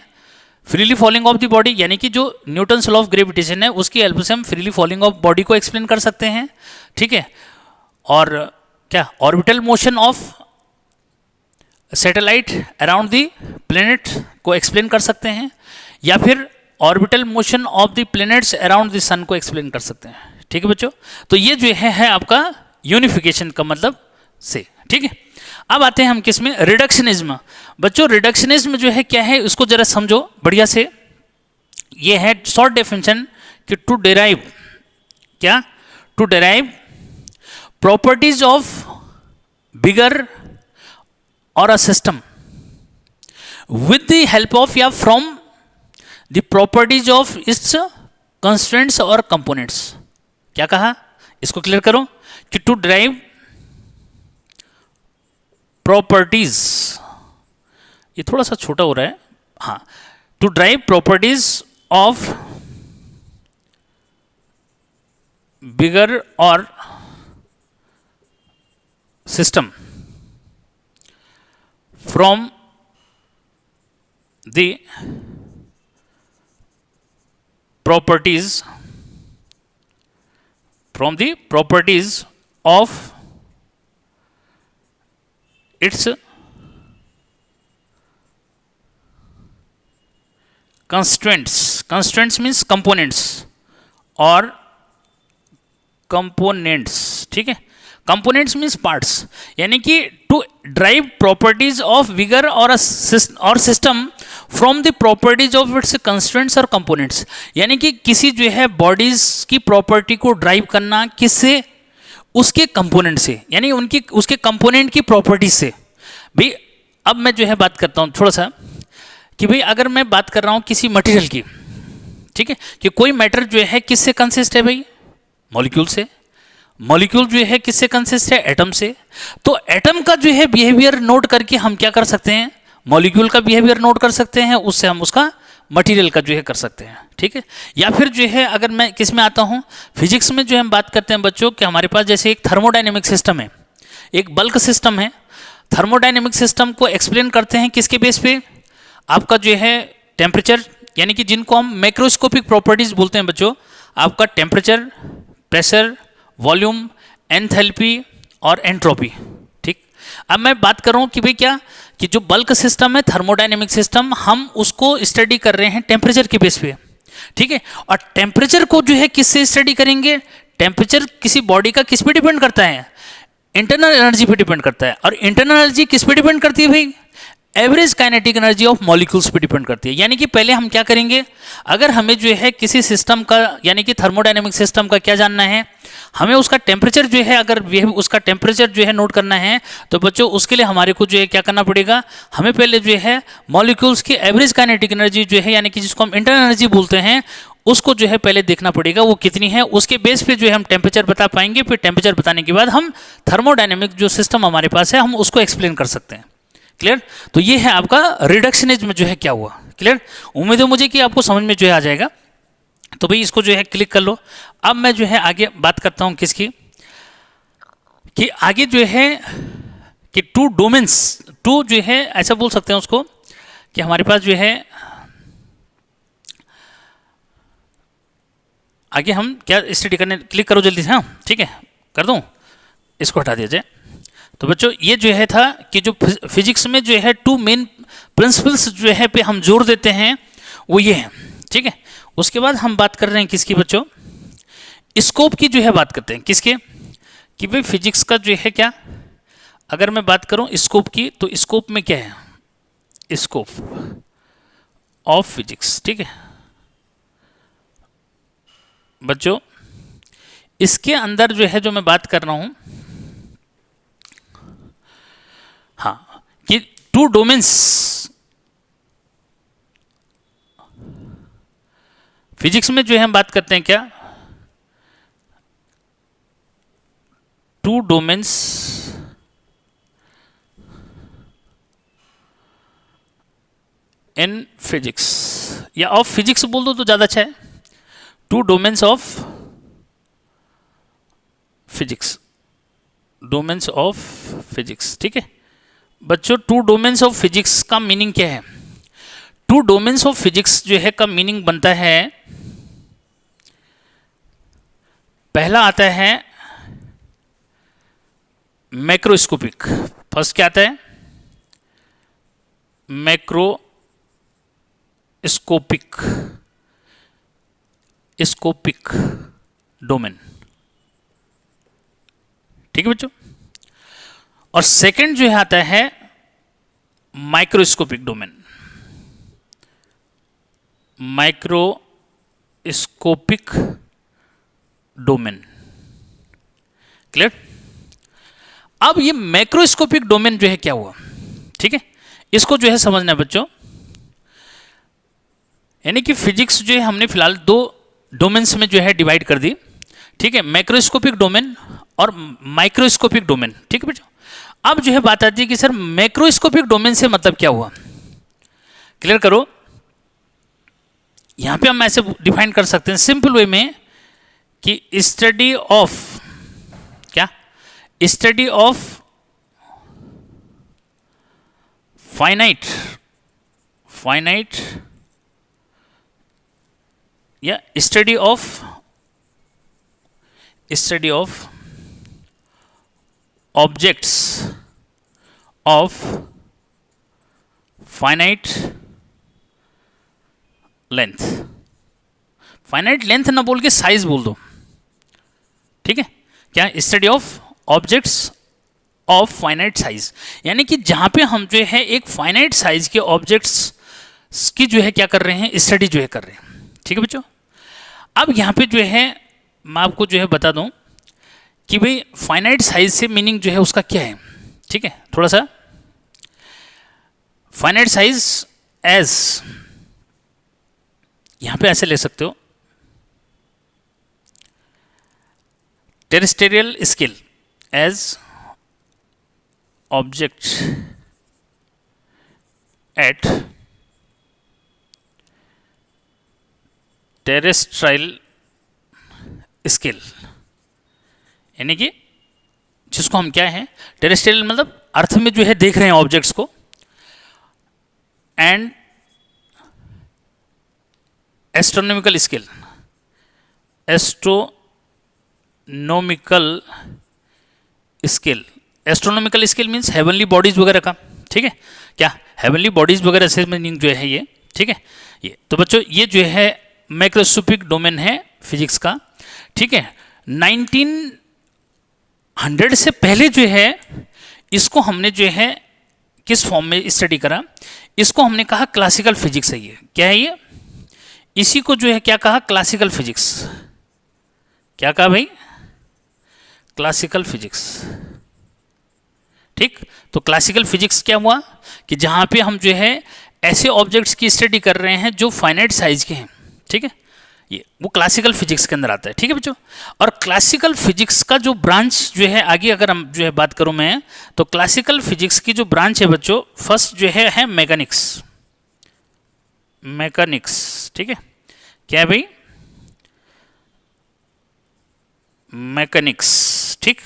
freely falling of the body, यानी कि जो न्यूटन्स लॉ ऑफ ग्रेविटेशन है उसकी हेल्प से हम फ्रीली फॉलिंग ऑफ बॉडी को एक्सप्लेन कर सकते हैं, ठीक है। और क्या orbital motion of satellite around the planet को एक्सप्लेन कर सकते हैं, या फिर orbital motion of the planets around the sun को एक्सप्लेन कर सकते हैं, ठीक है बच्चों। तो ये जो है आपका यूनिफिकेशन का मतलब से, ठीक है। अब आते हैं हम किस में, रिडक्शनिज्म। बच्चों रिडक्शनिज्म जो है क्या है, उसको जरा समझो बढ़िया से। ये है शॉर्ट डेफिनेशन कि टू डेराइव, क्या, to derive properties of bigger और a system with the help of या from the properties of its constraints और कंपोनेंट्स। क्या कहा, इसको क्लियर करो कि टू डेराइव प्रॉपर्टीज, ये थोड़ा सा छोटा हो रहा है, हाँ, to derive properties of bigger और system from the properties of its constraints means components और components, ठीक है। components means parts, यानी कि to derive properties of vigor और system from the properties of its constraints और components, यानी कि किसी जो है बॉडीज की प्रॉपर्टी को ड्राइव करना किससे, उसके कंपोनेंट से, यानी उनकी उसके कंपोनेंट की प्रॉपर्टी से। भाई अब मैं जो है बात करता हूँ थोड़ा सा कि भाई अगर मैं बात कर रहा हूँ किसी मटेरियल की, ठीक है, कि कोई मैटर जो है किससे कंसिस्ट है भाई, मॉलिक्यूल से। मॉलिक्यूल जो है किससे कंसिस्ट है, एटम से। तो एटम का जो है बिहेवियर नोट करके हम क्या कर सकते हैं, मॉलिक्यूल का बिहेवियर नोट कर सकते हैं, उससे हम उसका मटेरियल का जो है कर सकते हैं, ठीक है। या फिर जो है अगर मैं किस में आता हूँ, फिजिक्स में जो हम बात करते हैं बच्चों कि हमारे पास जैसे एक थर्मोडाइनमिक सिस्टम है, एक बल्क सिस्टम है। थर्मोडाइनमिक सिस्टम को एक्सप्लेन करते हैं किसके बेस पे, आपका जो है टेम्परेचर, यानी कि जिनको हम मैक्रोस्कोपिक प्रॉपर्टीज बोलते हैं बच्चों, आपका टेम्परेचर, प्रेशर, वॉल्यूम, एंथैल्पी और एंट्रोपी, ठीक। अब मैं बात कर रहा हूँ कि भाई क्या, कि जो बल्क सिस्टम है थर्मोडाइनमिक सिस्टम, हम उसको स्टडी कर रहे हैं टेम्परेचर के बेस पे, ठीक है। और टेम्परेचर को जो है किससे स्टडी करेंगे, टेम्परेचर किसी बॉडी का किस पे डिपेंड करता है, इंटरनल एनर्जी पे डिपेंड करता है। और इंटरनल एनर्जी किस पे डिपेंड करती है भाई, average kinetic energy of molecules पे डिपेंड करती है। यानी कि पहले हम क्या करेंगे, अगर हमें जो है किसी सिस्टम का, यानी कि थर्मोडाइनमिक सिस्टम का क्या जानना है, हमें उसका टेम्परेचर जो है, अगर उसका टेम्परेचर जो है नोट करना है, तो बच्चों उसके लिए हमारे को जो है क्या करना पड़ेगा, हमें पहले जो है मॉलिक्यूल्स की एवरेज काइनेटिक एनर्जी जो है, यानी कि जिसको हम इंटरनल एनर्जी बोलते हैं, उसको जो है पहले देखना पड़ेगा वो कितनी है। उसके बेस पे जो है हम टेम्परेचर बता पाएंगे, फिर टेम्परेचर बताने के बाद हम थर्मोडाइनमिक जो सिस्टम हमारे पास है हम उसको एक्सप्लेन कर सकते हैं। क्लियर। तो ये है आपका रिडक्शनिज्म जो है क्या हुआ, क्लियर। उम्मीद है मुझे कि आपको समझ में जो है आ जाएगा। तो भाई इसको जो है क्लिक कर लो। अब मैं जो है आगे बात करता हूं किसकी, कि आगे जो है कि टू डोमेन्स, टू जो है ऐसा बोल सकते हैं उसको कि हमारे पास जो है आगे हम क्या स्टडी करने, क्लिक करो जल्दी से, हाँ ठीक है कर दूं, इसको हटा दिया जाए। तो बच्चों ये जो है था कि जो फिजिक्स में जो है टू मेन प्रिंसिपल्स जो है पे हम जोर देते हैं वो ये है, ठीक है। उसके बाद हम बात कर रहे हैं किसकी बच्चों, स्कोप की जो है बात करते हैं किसके, कि भाई फिजिक्स का जो है क्या, अगर मैं बात करूं स्कोप की, तो स्कोप में क्या है, स्कोप ऑफ फिजिक्स, ठीक है बच्चों। इसके अंदर जो है जो मैं बात कर रहा हूं, हाँ, कि टू डोमेन्स, फिजिक्स में जो है हम बात करते हैं क्या, टू डोमेन्स इन फिजिक्स, या ऑफ फिजिक्स बोल दो तो ज्यादा अच्छा है, two domains of physics, domains of physics, ठीक है बच्चों। टू डोमेन्स ऑफ फिजिक्स का मीनिंग क्या है, टू डोमेन्स ऑफ फिजिक्स जो है का मीनिंग बनता है, पहला आता है मैक्रोस्कोपिक। फर्स्ट क्या आता है? Macroscopic scopic domain. ठीक है बच्चों। और सेकंड जो है आता है microscopic domain. Microscopic domain. Clear? अब ये मैक्रोस्कोपिक डोमेन जो है क्या हुआ? ठीक है, इसको जो है समझना है बच्चों। यानी कि फिजिक्स जो है हमने फिलहाल दो डोमेन्स में जो है डिवाइड कर दी। ठीक है, मैक्रोस्कोपिक डोमेन और माइक्रोस्कोपिक डोमेन। ठीक है बच्चों। अब जो है बात आती है कि सर मैक्रोस्कोपिक डोमेन से मतलब क्या हुआ? क्लियर करो। यहां पे हम ऐसे डिफाइन कर सकते हैं सिंपल वे में कि स्टडी ऑफ, क्या? स्टडी ऑफ फाइनाइट या study of objects of finite length. Finite length ना बोल के साइज बोल दो। ठीक है, क्या? Study of objects of finite size. यानी कि जहां पे हम जो है एक फाइनाइट साइज के ऑब्जेक्ट्स की जो है क्या कर रहे हैं? स्टडी जो है कर रहे हैं। ठीक है बच्चों। अब यहां पे जो है मैं आपको जो है बता दूं कि भाई फाइनाइट साइज से मीनिंग जो है उसका क्या है। ठीक है, थोड़ा सा फाइनाइट साइज एज, यहां पे ऐसे ले सकते हो, terrestrial scale as object at terrestrial scale. यानी कि जिसको हम क्या है, टेरेस्ट्रियल मतलब अर्थ में जो है देख रहे हैं ऑब्जेक्ट्स को, and astronomical scale, astronomical scale means heavenly bodies वगैरह का। ठीक है, क्या? हेवनली बॉडीज वगैरह से मीनिंग जो है ये। ठीक है, ये तो बच्चों ये जो है मैक्रोस्कोपिक डोमेन है फिजिक्स का। ठीक है, 1900 से पहले जो है इसको हमने जो है किस फॉर्म में स्टडी करा? इसको हमने कहा क्लासिकल फिजिक्स है। ये क्या है? ये इसी को जो है क्या कहा? Classical physics. क्या कहा भाई? Classical physics. ठीक, तो क्लासिकल फिजिक्स क्या हुआ कि जहां पे हम जो है ऐसे ऑब्जेक्ट्स की स्टडी कर रहे हैं जो फाइनाइट साइज के हैं। ठीक है, ये वो क्लासिकल फिजिक्स के अंदर आता है। ठीक है बच्चों। और क्लासिकल फिजिक्स का जो ब्रांच जो है, आगे अगर हम जो है बात करूं मैं, तो क्लासिकल फिजिक्स की जो ब्रांच है बच्चों, फर्स्ट जो है मैकेनिक्स। ठीक है, क्या है भाई? मैकेनिक्स। ठीक,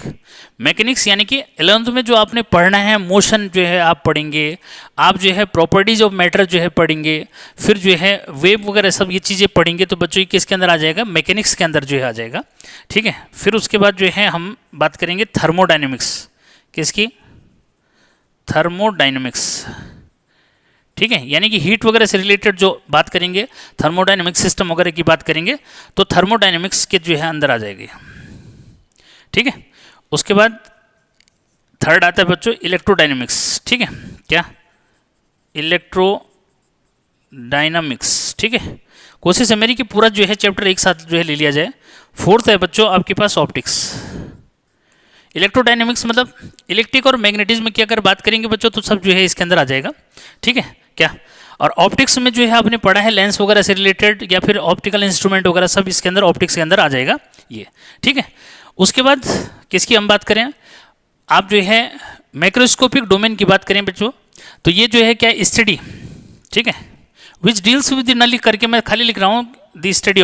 मैकेनिक्स यानी कि 11th में जो आपने पढ़ना है, मोशन जो है आप पढ़ेंगे, आप जो है प्रॉपर्टीज ऑफ मैटर जो है पढ़ेंगे, फिर जो है वेव वगैरह सब ये चीज़ें पढ़ेंगे, तो बच्चों ये किसके अंदर आ जाएगा? मैकेनिक्स के अंदर जो है आ जाएगा। ठीक है, फिर उसके बाद जो है हम बात करेंगे थर्मोडायनेमिक्स। किसकी? थर्मोडायनेमिक्स। ठीक है, यानी कि हीट वगैरह से रिलेटेड जो बात करेंगे, थर्मोडायनेमिक सिस्टम वगैरह की बात करेंगे, तो थर्मोडायनेमिक्स के जो है अंदर आ जाएगी। ठीक है, उसके बाद थर्ड आता है बच्चों इलेक्ट्रोडायनेमिक्स। ठीक है, क्या? इलेक्ट्रोडायनामिक्स। ठीक है, कोशिश है मेरी कि पूरा जो है चैप्टर एक साथ जो है ले लिया जाए। फोर्थ है बच्चों आपके पास ऑप्टिक्स। इलेक्ट्रोडायनेमिक्स मतलब इलेक्ट्रिक और मैग्नेटिज्म की अगर बात करेंगे बच्चों तो सब जो है इसके अंदर आ जाएगा। ठीक है, क्या? और ऑप्टिक्स में जो है आपने पढ़ा है लेंस वगैरह से रिलेटेड या फिर ऑप्टिकल इंस्ट्रूमेंट वगैरह सब इसके अंदर ऑप्टिक्स के अंदर आ जाएगा ये। ठीक है, उसके बाद किसकी हम बात करें? आप जो है मैक्रोस्कोपिक डोमेन की बात करें बच्चों, तो ये जो है क्या? स्टडी। ठीक है, विच डील्स विद द, न लिख करके मैं खाली लिख रहा हूं, the study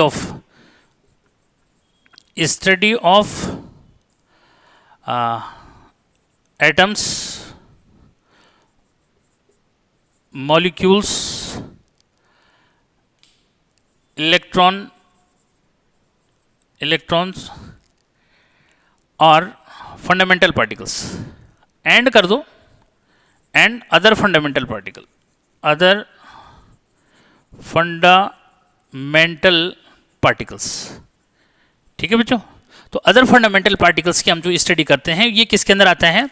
of atoms, molecules electrons और फंडामेंटल पार्टिकल्स, एंड कर दो, and other fundamental particle, other fundamental particles. ठीक है बच्चों, तो अदर फंडामेंटल पार्टिकल्स की हम जो स्टडी करते हैं ये किसके अंदर आता है,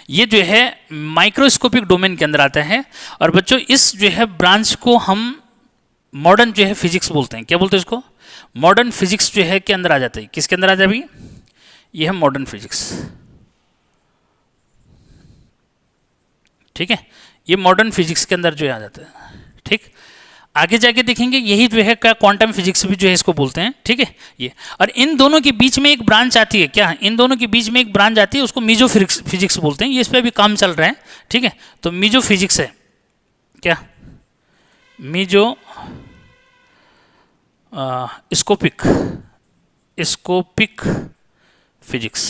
ये जो है माइक्रोस्कोपिक डोमेन के अंदर आता है। और बच्चों इस जो है ब्रांच को हम मॉडर्न जो है फिजिक्स बोलते हैं। क्या बोलते हैं इसको? मॉडर्न फिजिक्स जो है के अंदर आ जाता है। किसके अंदर आ जाए अभी? ये है मॉडर्न फिजिक्स। ठीक है, ये मॉडर्न फिजिक्स के अंदर जो है आ जाता है। ठीक, आगे जाके देखेंगे यही जो है क्या क्वांटम फिजिक्स भी जो है इसको बोलते हैं। ठीक है, ये और इन दोनों के बीच में एक ब्रांच आती है। क्या? इन दोनों के बीच में एक ब्रांच आती है, उसको मीजो फिजिक्स बोलते हैं। ये इस पर अभी काम चल रहा है। ठीक है, तो मीजो फिजिक्स है। क्या? Mesoscopic physics.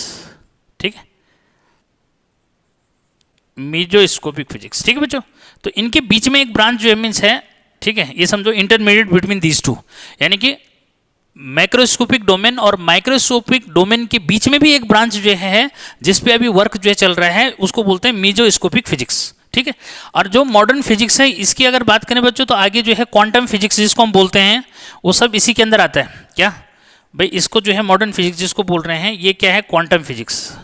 ठीक है, मीजोस्कोपिक फिजिक्स। ठीक है बच्चों, तो इनके बीच में एक ब्रांच जो मीन्स है। ठीक है, ये समझो इंटरमीडिएट बिटवीन दीज टू, यानी कि मैक्रोस्कोपिक डोमेन और माइक्रोस्कोपिक डोमेन के बीच में भी एक ब्रांच जो है जिस पे अभी वर्क जो है चल रहा है, उसको बोलते हैं मीजोस्कोपिक फिजिक्स। ठीक है, और जो मॉडर्न फिजिक्स है इसकी अगर बात करें बच्चों तो आगे जो है क्वांटम फिजिक्स जिसको हम बोलते हैं वो सब इसी के अंदर आता है। क्या भाई? इसको जो है मॉडर्न फिजिक्स जिसको बोल रहे हैं ये क्या है? Quantum physics.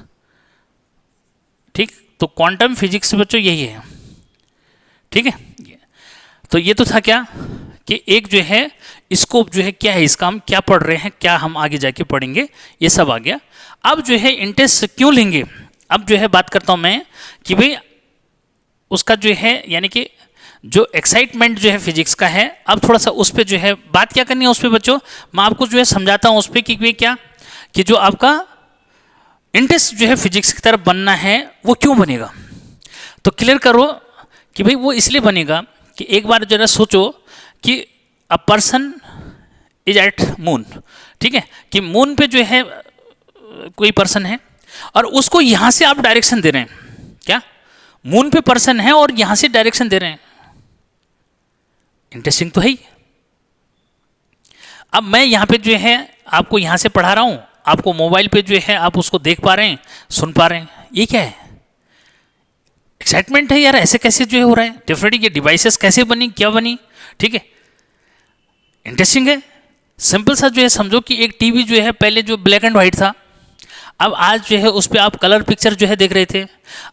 ठीक, तो क्वांटम फिजिक्स बच्चों यही है। ठीक है, तो ये तो था क्या कि एक जो है स्कोप जो है क्या है, इसका हम क्या पढ़ रहे हैं, क्या हम आगे जाके पढ़ेंगे, ये सब आ गया। अब जो है इंटरेस्ट क्यों लेंगे, अब जो है बात करता हूं मैं कि भाई उसका जो है यानी कि जो एक्साइटमेंट जो है फिजिक्स का है, अब थोड़ा सा उस पर जो है बात क्या करनी है उस पर बच्चों, मैं आपको जो है समझाता हूँ उस पर कि क्या कि जो आपका इंटरेस्ट जो है फिजिक्स की तरफ बनना है वो क्यों बनेगा। तो क्लियर करो कि भाई वो इसलिए बनेगा कि एक बार जरा सोचो कि a person is eight moon. ठीक है, कि मून पे जो है कोई पर्सन है और उसको यहाँ से आप डायरेक्शन दे रहे हैं। क्या? मून पे पर्सन है और यहाँ से डायरेक्शन दे रहे हैं। इंटरेस्टिंग तो है ही। अब मैं यहाँ पे जो है आपको यहाँ से पढ़ा रहा हूँ, आपको मोबाइल पे जो है आप उसको देख पा रहे हैं, सुन पा रहे हैं, ये क्या है? एक्साइटमेंट है यार, ऐसे कैसे जो है हो रहा है, डिफरेंट ये डिवाइसेस कैसे बनी, क्या बनी। ठीक है, इंटरेस्टिंग है। सिंपल सा जो है समझो कि एक टीवी जो है पहले जो ब्लैक एंड व्हाइट था, अब आज जो है उस पर आप कलर पिक्चर जो है देख रहे थे।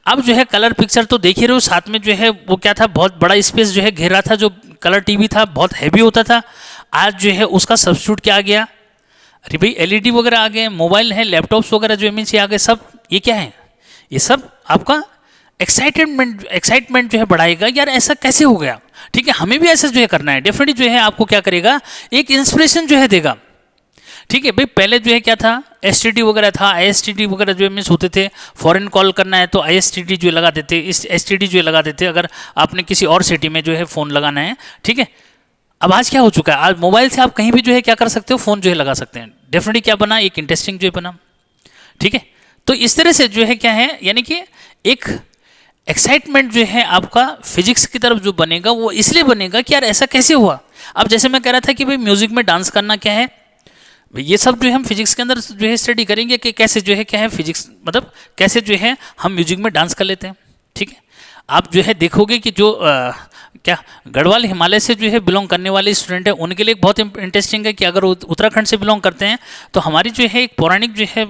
अब जो है कलर पिक्चर तो देख ही रहे हो, साथ में जो है वो क्या था, बहुत बड़ा स्पेस जो है घेर रहा था। जो कलर टीवी था बहुत हैवी होता था, आज जो है उसका सब्स्टिट्यूट क्या आ गया? अरे भाई एलईडी वगैरह आ गए, मोबाइल है, लैपटॉप्स वगैरह जो मीन्स ये आ गए सब। ये क्या है? ये सब आपका एक्साइटमेंट जो है बढ़ाएगा। यार ऐसा कैसे हो गया? ठीक है, हमें भी ऐसा जो है करना है। डेफिनेटली जो है आपको क्या करेगा, एक इंस्पिरेशन जो है देगा। ठीक है भाई, पहले जो है क्या था, एसटीडी वगैरह था, आईएसटीडी वगैरह जो मीन्स होते थे। फॉरेन कॉल करना है तो आईएसटीडी जो लगा देते, इस एसटीडी जो लगा देते अगर आपने किसी और सिटी में जो है फ़ोन लगाना है। ठीक है, अब आज क्या हो चुका है, आज मोबाइल से आप कहीं भी जो है क्या कर सकते हो, फ़ोन जो है लगा सकते हैं। डेफिनेटली क्या बना, एक इंटरेस्टिंग जो है बना। ठीक है, तो इस तरह से जो है क्या है, यानी कि एक एक्साइटमेंट जो है आपका फिजिक्स की तरफ जो बनेगा वो इसलिए बनेगा कि यार ऐसा कैसे हुआ। अब जैसे मैं कह रहा था कि भाई म्यूजिक में डांस करना क्या है, ये सब जो है हम फिजिक्स के अंदर जो है स्टडी करेंगे कि कैसे जो है क्या है फिजिक्स, मतलब कैसे जो है हम म्यूजिक में डांस कर लेते हैं। ठीक है, आप जो है देखोगे कि जो क्या गढ़वाल हिमालय से जो है बिलोंग करने वाले स्टूडेंट हैं उनके लिए बहुत इंटरेस्टिंग है कि अगर उत्तराखंड से बिलोंग करते हैं तो हमारी जो है एक पौराणिक जो है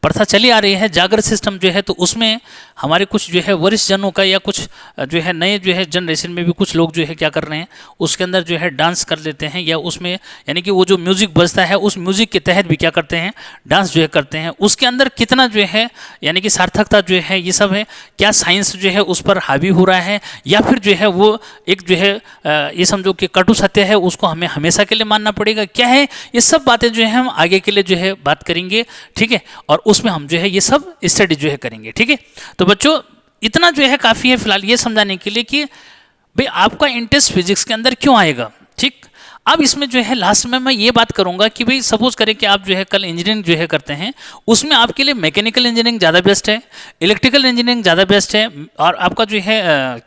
प्रथा चली आ रही है, जागर सिस्टम जो है, तो उसमें हमारे कुछ जो है वरिष्ठ जनों का या कुछ जो है नए जो है जनरेशन में भी कुछ लोग जो है क्या कर रहे हैं, उसके अंदर जो है डांस कर लेते हैं, या उसमें यानी कि वो जो म्यूज़िक बजता है उस म्यूज़िक के तहत भी क्या करते हैं, डांस जो है करते हैं। उसके अंदर कितना जो है यानी कि सार्थकता जो है ये सब है, क्या साइंस जो है उस पर हावी हो रहा है, या फिर जो है वो एक जो है ये समझो कि कटु सत्य है, उसको हमें हमेशा के लिए मानना पड़ेगा, क्या है, ये सब बातें जो है हम आगे के लिए जो है बात करेंगे। ठीक है, और उसमें हम जो है ये सब स्टडी जो है करेंगे। ठीक है, तो बच्चों इतना जो है काफ़ी है फिलहाल ये समझाने के लिए कि भाई आपका इंटरेस्ट फिजिक्स के अंदर क्यों आएगा। ठीक, अब इसमें जो है लास्ट में मैं ये बात करूंगा कि भाई सपोज करें कि आप जो है कल इंजीनियरिंग जो है करते हैं, उसमें आपके लिए मैकेनिकल इंजीनियरिंग ज़्यादा बेस्ट है, इलेक्ट्रिकल इंजीनियरिंग ज़्यादा बेस्ट है, और आपका जो है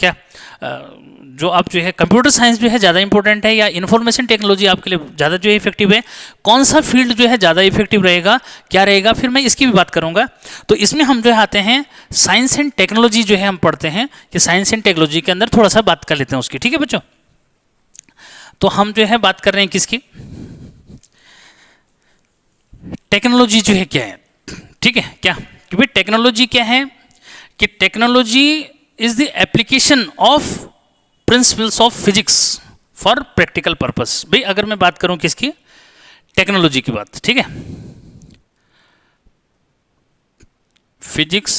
जो आप जो है कंप्यूटर साइंस जो है ज़्यादा इंपॉर्टेंट है, या इन्फॉर्मेशन टेक्नोलॉजी आपके लिए ज़्यादा जो है इफेक्टिव है, कौन सा फील्ड जो है ज़्यादा इफेक्टिव रहेगा, क्या रहेगा, फिर मैं इसकी भी बात करूंगा। तो इसमें हम जो है आते हैं साइंस एंड टेक्नोलॉजी जो है हम पढ़ते हैं कि साइंस एंड टेक्नोलॉजी के अंदर थोड़ा सा बात कर लेते हैं उसकी, ठीक है बच्चों। तो हम जो है बात कर रहे हैं किसकी, टेक्नोलॉजी जो है क्या है, ठीक है क्या, कि भाई टेक्नोलॉजी क्या है, कि technology is the application of principles of physics for practical purpose. भाई अगर मैं बात करूं किसकी, टेक्नोलॉजी की बात, ठीक है, physics,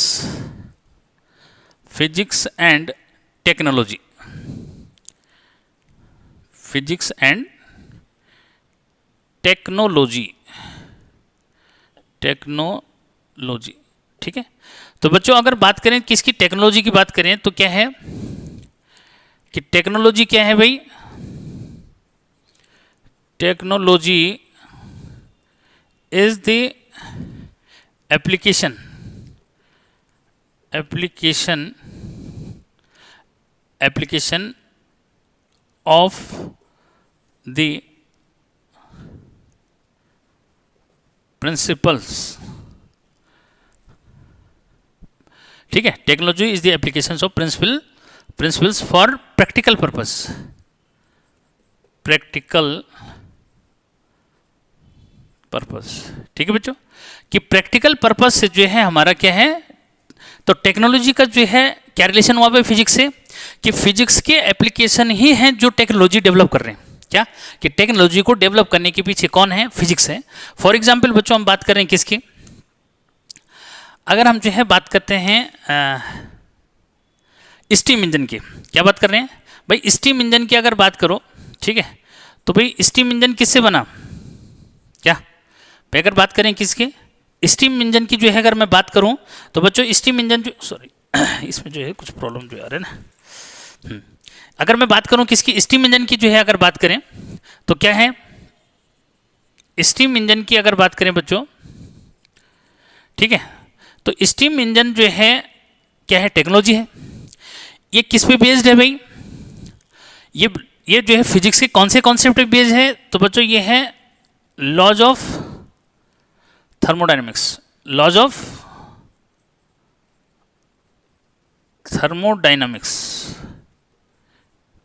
physics and technology, physics and technology, technology, ठीक है। तो बच्चों अगर बात करें किसकी, टेक्नोलॉजी की बात करें तो क्या है कि टेक्नोलॉजी क्या है भाई, technology is the application, application of the principles, ठीक है, technology is the application of principles for practical purpose, practical purpose, ठीक है बच्चों, कि प्रैक्टिकल पर्पस से जो है हमारा क्या है, तो टेक्नोलॉजी का जो है क्या रिलेशन हुआ है फिजिक्स से, कि फिजिक्स के एप्लीकेशन ही हैं जो टेक्नोलॉजी डेवलप कर रहे हैं, क्या, कि टेक्नोलॉजी को डेवलप करने के पीछे कौन है, फिजिक्स है। फॉर एग्जाम्पल बच्चों हम बात करें किसकी, अगर हम जो है बात करते हैं स्टीम इंजन की, क्या बात कर रहे हैं भाई, स्टीम इंजन की अगर बात करो, ठीक है, तो भाई स्टीम इंजन किससे बना, क्या भाई अगर बात करें किसकी, स्टीम इंजन की जो है अगर मैं बात करूं तो बच्चों स्टीम इंजन जो, सॉरी इसमें जो है कुछ प्रॉब्लम जो आ रहा है ना, अगर मैं बात करूं किसकी, स्टीम इंजन की जो है अगर बात करें तो क्या है, स्टीम इंजन की अगर बात करें बच्चों, ठीक है, तो स्टीम इंजन जो है क्या है, टेक्नोलॉजी है। ये किस पे बेस्ड है भाई, ये जो है फिजिक्स के कौन से कॉन्सेप्ट पे बेस्ड है, तो बच्चों ये है laws of thermodynamics, laws of thermodynamics,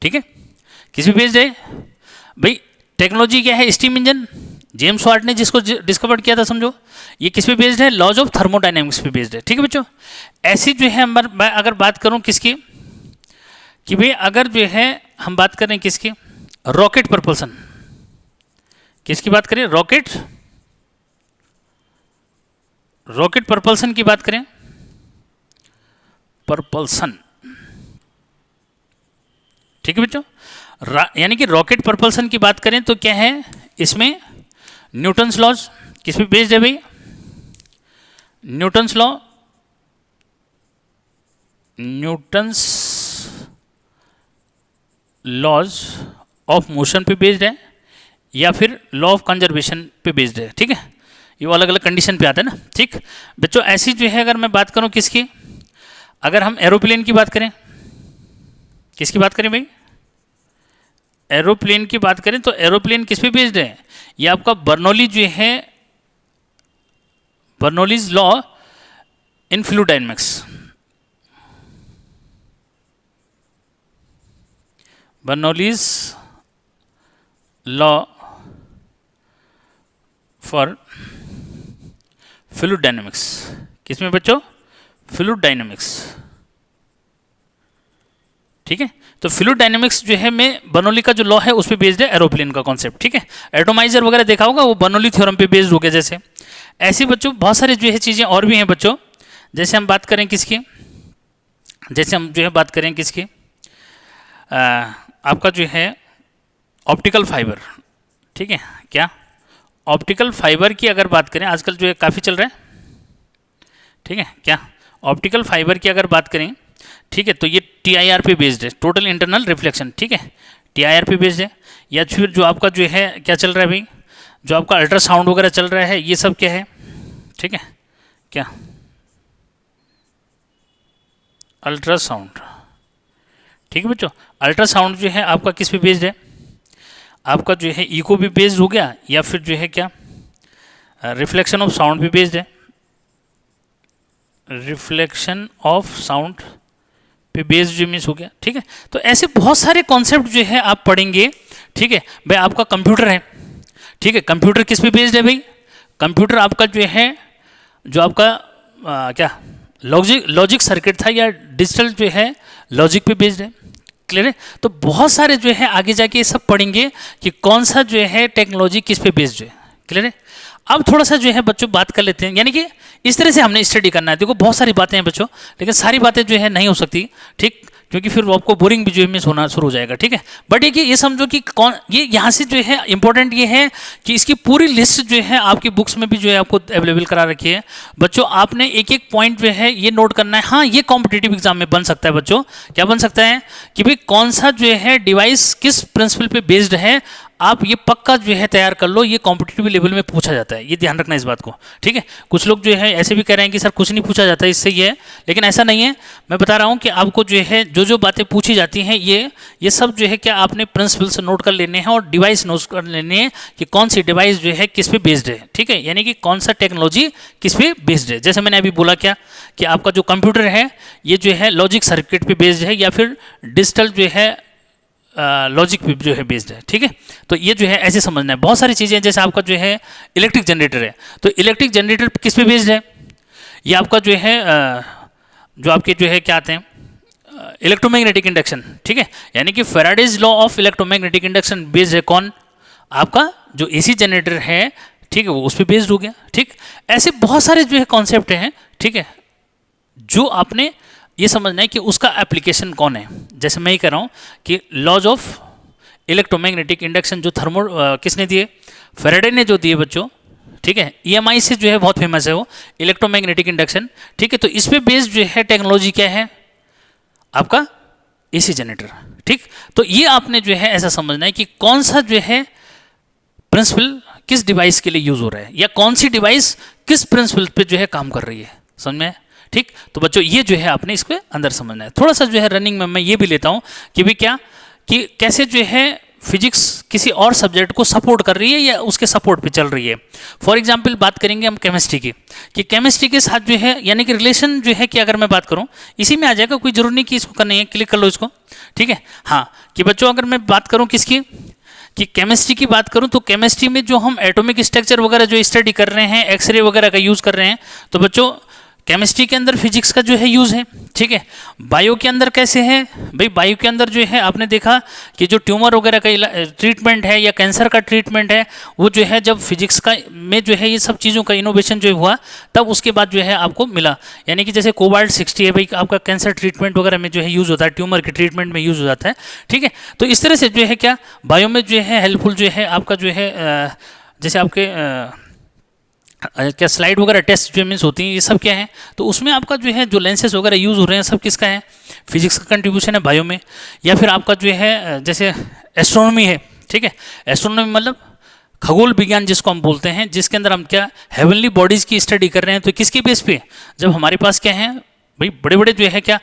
ठीक है, किस पे बेस्ड है भाई, टेक्नोलॉजी क्या है, स्टीम इंजन, जेम्स वाट ने जिसको डिस्कवर किया था समझो, ये किस पे बेस्ड है, लॉज ऑफ थर्मोडायनेमिक्स पे बेस्ड है, ठीक है बच्चों। ऐसी जो है मैं अगर बात करूं किसकी, कि भाई अगर जो है हम बात करें किसकी, रॉकेट प्रपल्सन, किसकी बात करें, रॉकेट प्रपल्सन की बात करें, प्रपल्सन, ठीक है बच्चों, यानी कि रॉकेट प्रपल्सन की बात करें तो क्या है, इसमें न्यूटन्स लॉज किस पे बेस्ड है भाई, Newton's law, Newton's laws of motion पे बेस्ड है, या फिर लॉ ऑफ कंजर्वेशन पे बेस्ड है, ठीक है, ये अलग अलग कंडीशन पे आता है ना, ठीक बच्चों। ऐसी जो है अगर मैं बात करूं किसकी, अगर हम एरोप्लेन की बात करें, किसकी बात करें भाई, एरोप्लेन की बात करें तो एरोप्लेन किस पे बेस्ड है, ये आपका बर्नौली जो है, Bernoulli's law in fluid dynamics, Bernoulli's law for fluid dynamics, किसमें बच्चों, फ्लूइड डायनेमिक्स, ठीक है। तो फ्लूइड डायनेमिक्स जो है में बर्नौली का जो लॉ है उस पे बेस्ड है एरोप्लेन का कॉन्सेप्ट, ठीक है। एटोमाइजर वगैरह देखा होगा, वो बर्नौली थ्योरम पे बेस्ड हो गया। जैसे ऐसी बच्चों बहुत सारी जो है चीज़ें और भी हैं बच्चों, जैसे हम बात करें किसकी, जैसे हम जो है बात करें किसकी, आपका जो है ऑप्टिकल फाइबर, ठीक है, क्या ऑप्टिकल फाइबर की अगर बात करें, आजकल जो है काफ़ी चल रहा है, ठीक है, क्या ऑप्टिकल फाइबर की अगर बात करें, ठीक है, तो ये TIR पे बेस्ड है, टोटल इंटरनल रिफ्लेक्शन, ठीक है, TIR पे बेस्ड है। या फिर जो आपका जो है क्या चल रहा है भाई, जो आपका अल्ट्रासाउंड वगैरह चल रहा है, ये सब क्या है, ठीक है, क्या अल्ट्रासाउंड, ठीक है बच्चों। अल्ट्रासाउंड जो है आपका किस पे बेस्ड है, आपका जो है इको भी बेस्ड हो गया, या फिर जो है क्या रिफ्लेक्शन ऑफ साउंड भी बेस्ड है, रिफ्लेक्शन ऑफ साउंड पे बेस्ड जो मीन्स हो गया, ठीक है। तो ऐसे बहुत सारे कॉन्सेप्ट जो है आप पढ़ेंगे, ठीक है भाई। आपका कंप्यूटर है, ठीक है, कंप्यूटर किस पे बेस्ड है भाई, कंप्यूटर आपका जो है, जो आपका क्या लॉजिक सर्किट था या डिजिटल जो है लॉजिक पे बेस्ड है, क्लियर है। तो बहुत सारे जो है आगे जाके ये सब पढ़ेंगे कि कौन सा जो है टेक्नोलॉजी किस पे बेस्ड है, क्लियर है। अब थोड़ा सा जो है बच्चों बात कर लेते हैं, यानी कि इस तरह से हमने स्टडी करना है। देखो बहुत सारी बातें हैं बच्चों, लेकिन सारी बातें जो है नहीं हो सकती, ठीक, क्योंकि फिर वो आपको बोरिंग भी जो है मिस होना शुरू हो जाएगा, ठीक है। बट ये समझो कि कौन ये यहाँ से जो है इंपॉर्टेंट ये है कि इसकी पूरी लिस्ट जो है आपकी बुक्स में भी जो है आपको अवेलेबल करा रखी है बच्चों। आपने एक एक पॉइंट जो है ये नोट करना है। हाँ, ये कॉम्पिटिटिव एग्जाम में बन सकता है बच्चों, क्या बन सकता है कि भाई कौन सा जो है डिवाइस किस प्रिंसिपल पे बेस्ड है, आप ये पक्का जो है तैयार कर लो, ये कॉम्पिटिटिव लेवल में पूछा जाता है, ये ध्यान रखना इस बात को, ठीक है। कुछ लोग जो है ऐसे भी कह रहे हैं कि सर कुछ नहीं पूछा जाता, इससे ये है, लेकिन ऐसा नहीं है। मैं बता रहा हूँ कि आपको जो है जो बातें पूछी जाती हैं ये सब जो है क्या आपने प्रिंसिपल्स नोट कर लेने हैं और डिवाइस नोट कर लेने हैं कि कौन सी डिवाइस जो है किस पे बेस्ड है, ठीक है, यानी कि कौन सा टेक्नोलॉजी किस पे बेस्ड है। जैसे मैंने अभी बोला क्या कि आपका जो कंप्यूटर है ये जो है लॉजिक सर्किट पे बेस्ड है या फिर डिजिटल जो है लॉजिक पे जो है बेस्ड है, ठीक है। तो ये जो है ऐसे समझना है। बहुत सारी चीज़ें, जैसे आपका जो है इलेक्ट्रिक जनरेटर है, तो इलेक्ट्रिक जनरेटर किस पे बेस्ड है, ये आपका जो है जो आपके जो है क्या आते हैं इलेक्ट्रोमैग्नेटिक इंडक्शन, ठीक है, यानी कि Faraday's law of electromagnetic induction based है कौन, आपका जो एसी जनरेटर है, ठीक है, वो उस पर बेस्ड हो गया, ठीक। ऐसे बहुत सारे जो है कॉन्सेप्ट हैं, ठीक है, जो आपने ये समझना है कि उसका एप्लीकेशन कौन है। जैसे मैं ही कह रहा हूँ कि लॉज ऑफ इलेक्ट्रोमैग्नेटिक इंडक्शन जो किसने दिए, फैराडे ने जो दिए बच्चों, ठीक है, ईएमआई से जो है बहुत फेमस है वो इलेक्ट्रोमैग्नेटिक इंडक्शन, ठीक है। तो इस पे बेस्ड जो है टेक्नोलॉजी क्या है आपका एसी जनरेटर, ठीक। तो ये आपने जो है ऐसा समझना है कि कौन सा जो है प्रिंसिपल किस डिवाइस के लिए यूज हो रहा है या कौन सी डिवाइस किस प्रिंसिपल पे जो है काम कर रही है, समझ में, ठीक। तो बच्चों ये जो है आपने इसको अंदर समझना है। थोड़ा सा जो है रनिंग में मैं ये भी लेता हूँ कि भाई क्या कि कैसे जो है फिजिक्स किसी और सब्जेक्ट को सपोर्ट कर रही है या उसके सपोर्ट पे चल रही है। फॉर एग्जांपल बात करेंगे हम केमिस्ट्री की, कि केमिस्ट्री के साथ जो है यानी कि रिलेशन जो है कि अगर मैं बात करूं इसी में आ जाएगा, कोई जरूर नहीं कि इसको करनी है, क्लिक कर लो इसको, ठीक है। हाँ, कि बच्चों अगर मैं बात करूं किसकी, कि केमिस्ट्री की बात करूं तो केमिस्ट्री में जो हम एटॉमिक स्ट्रक्चर वगैरह जो स्टडी कर रहे हैं, एक्सरे वगैरह का यूज़ कर रहे हैं, तो बच्चों केमिस्ट्री के अंदर फिजिक्स का जो है यूज़ है, ठीक है। बायो के अंदर कैसे है भाई, बायो के अंदर जो है आपने देखा कि जो ट्यूमर वगैरह का ट्रीटमेंट है या कैंसर का ट्रीटमेंट है, वो जो है जब फिजिक्स का में जो है ये सब चीज़ों का इनोवेशन जो हुआ तब उसके बाद जो है आपको मिला। यानी कि जैसे कोबाल्ट-60 है भाई, आपका कैंसर ट्रीटमेंट वगैरह में जो है यूज़ होता है, ट्यूमर के ट्रीटमेंट में यूज़ हो जाता है, ठीक है। तो इस तरह से जो है क्या बायो में जो है हेल्पफुल जो है आपका जो है जैसे आपके क्या स्लाइड वगैरह टेस्ट जो मीन्स होती हैं, ये सब क्या है, तो उसमें आपका जो है जो लेंसेज वगैरह यूज़ हो रहे हैं सब किसका है, फिजिक्स का कंट्रीब्यूशन है बायो में। या फिर आपका जो है जैसे एस्ट्रोनॉमी है, ठीक है, एस्ट्रोनॉमी मतलब खगोल विज्ञान जिसको हम बोलते हैं, जिसके अंदर हम क्या हेवनली बॉडीज़ की स्टडी कर रहे हैं। तो किसके बेस पे, जब हमारे पास क्या है भाई बड़े बड़े जो है क्या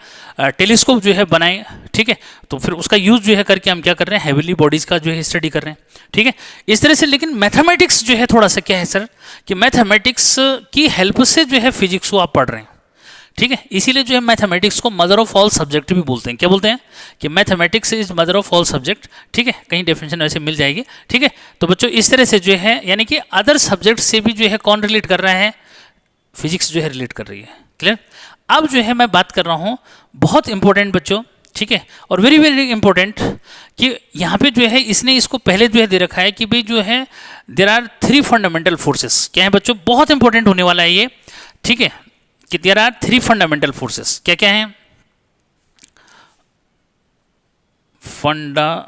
टेलीस्कोप जो है बनाए, ठीक है, तो फिर उसका यूज़ जो है करके हम क्या कर रहे हैं हेवनली बॉडीज़ का जो है स्टडी कर रहे हैं, ठीक है, इस तरह से। लेकिन मैथमेटिक्स जो है थोड़ा सा क्या है सर कि मैथमेटिक्स की हेल्प से जो है फिजिक्स को आप पढ़ रहे हैं, ठीक है, इसीलिए जो है मैथमेटिक्स को मदर ऑफ ऑल सब्जेक्ट भी बोलते हैं। क्या बोलते हैं कि mathematics is mother of all subject, ठीक है, कहीं डेफिनेशन वैसे मिल जाएगी, ठीक है। तो बच्चों इस तरह से जो है यानी कि अदर सब्जेक्ट से भी जो है कौन रिलेट कर रहा है, फिजिक्स जो है रिलेट कर रही है, क्लियर। अब जो है मैं बात कर रहा हूँ बहुत इंपॉर्टेंट बच्चों, ठीक है, और वेरी वेरी इंपॉर्टेंट कि यहाँ पे जो है इसने इसको पहले जो है दे रखा है कि भाई जो है देर आर 3 फंडामेंटल फोर्सेस। क्या है बच्चों, बहुत इंपॉर्टेंट होने वाला है ये, ठीक है, कि देर आर 3 फंडामेंटल फोर्सेस। क्या क्या है, फंडामेंटल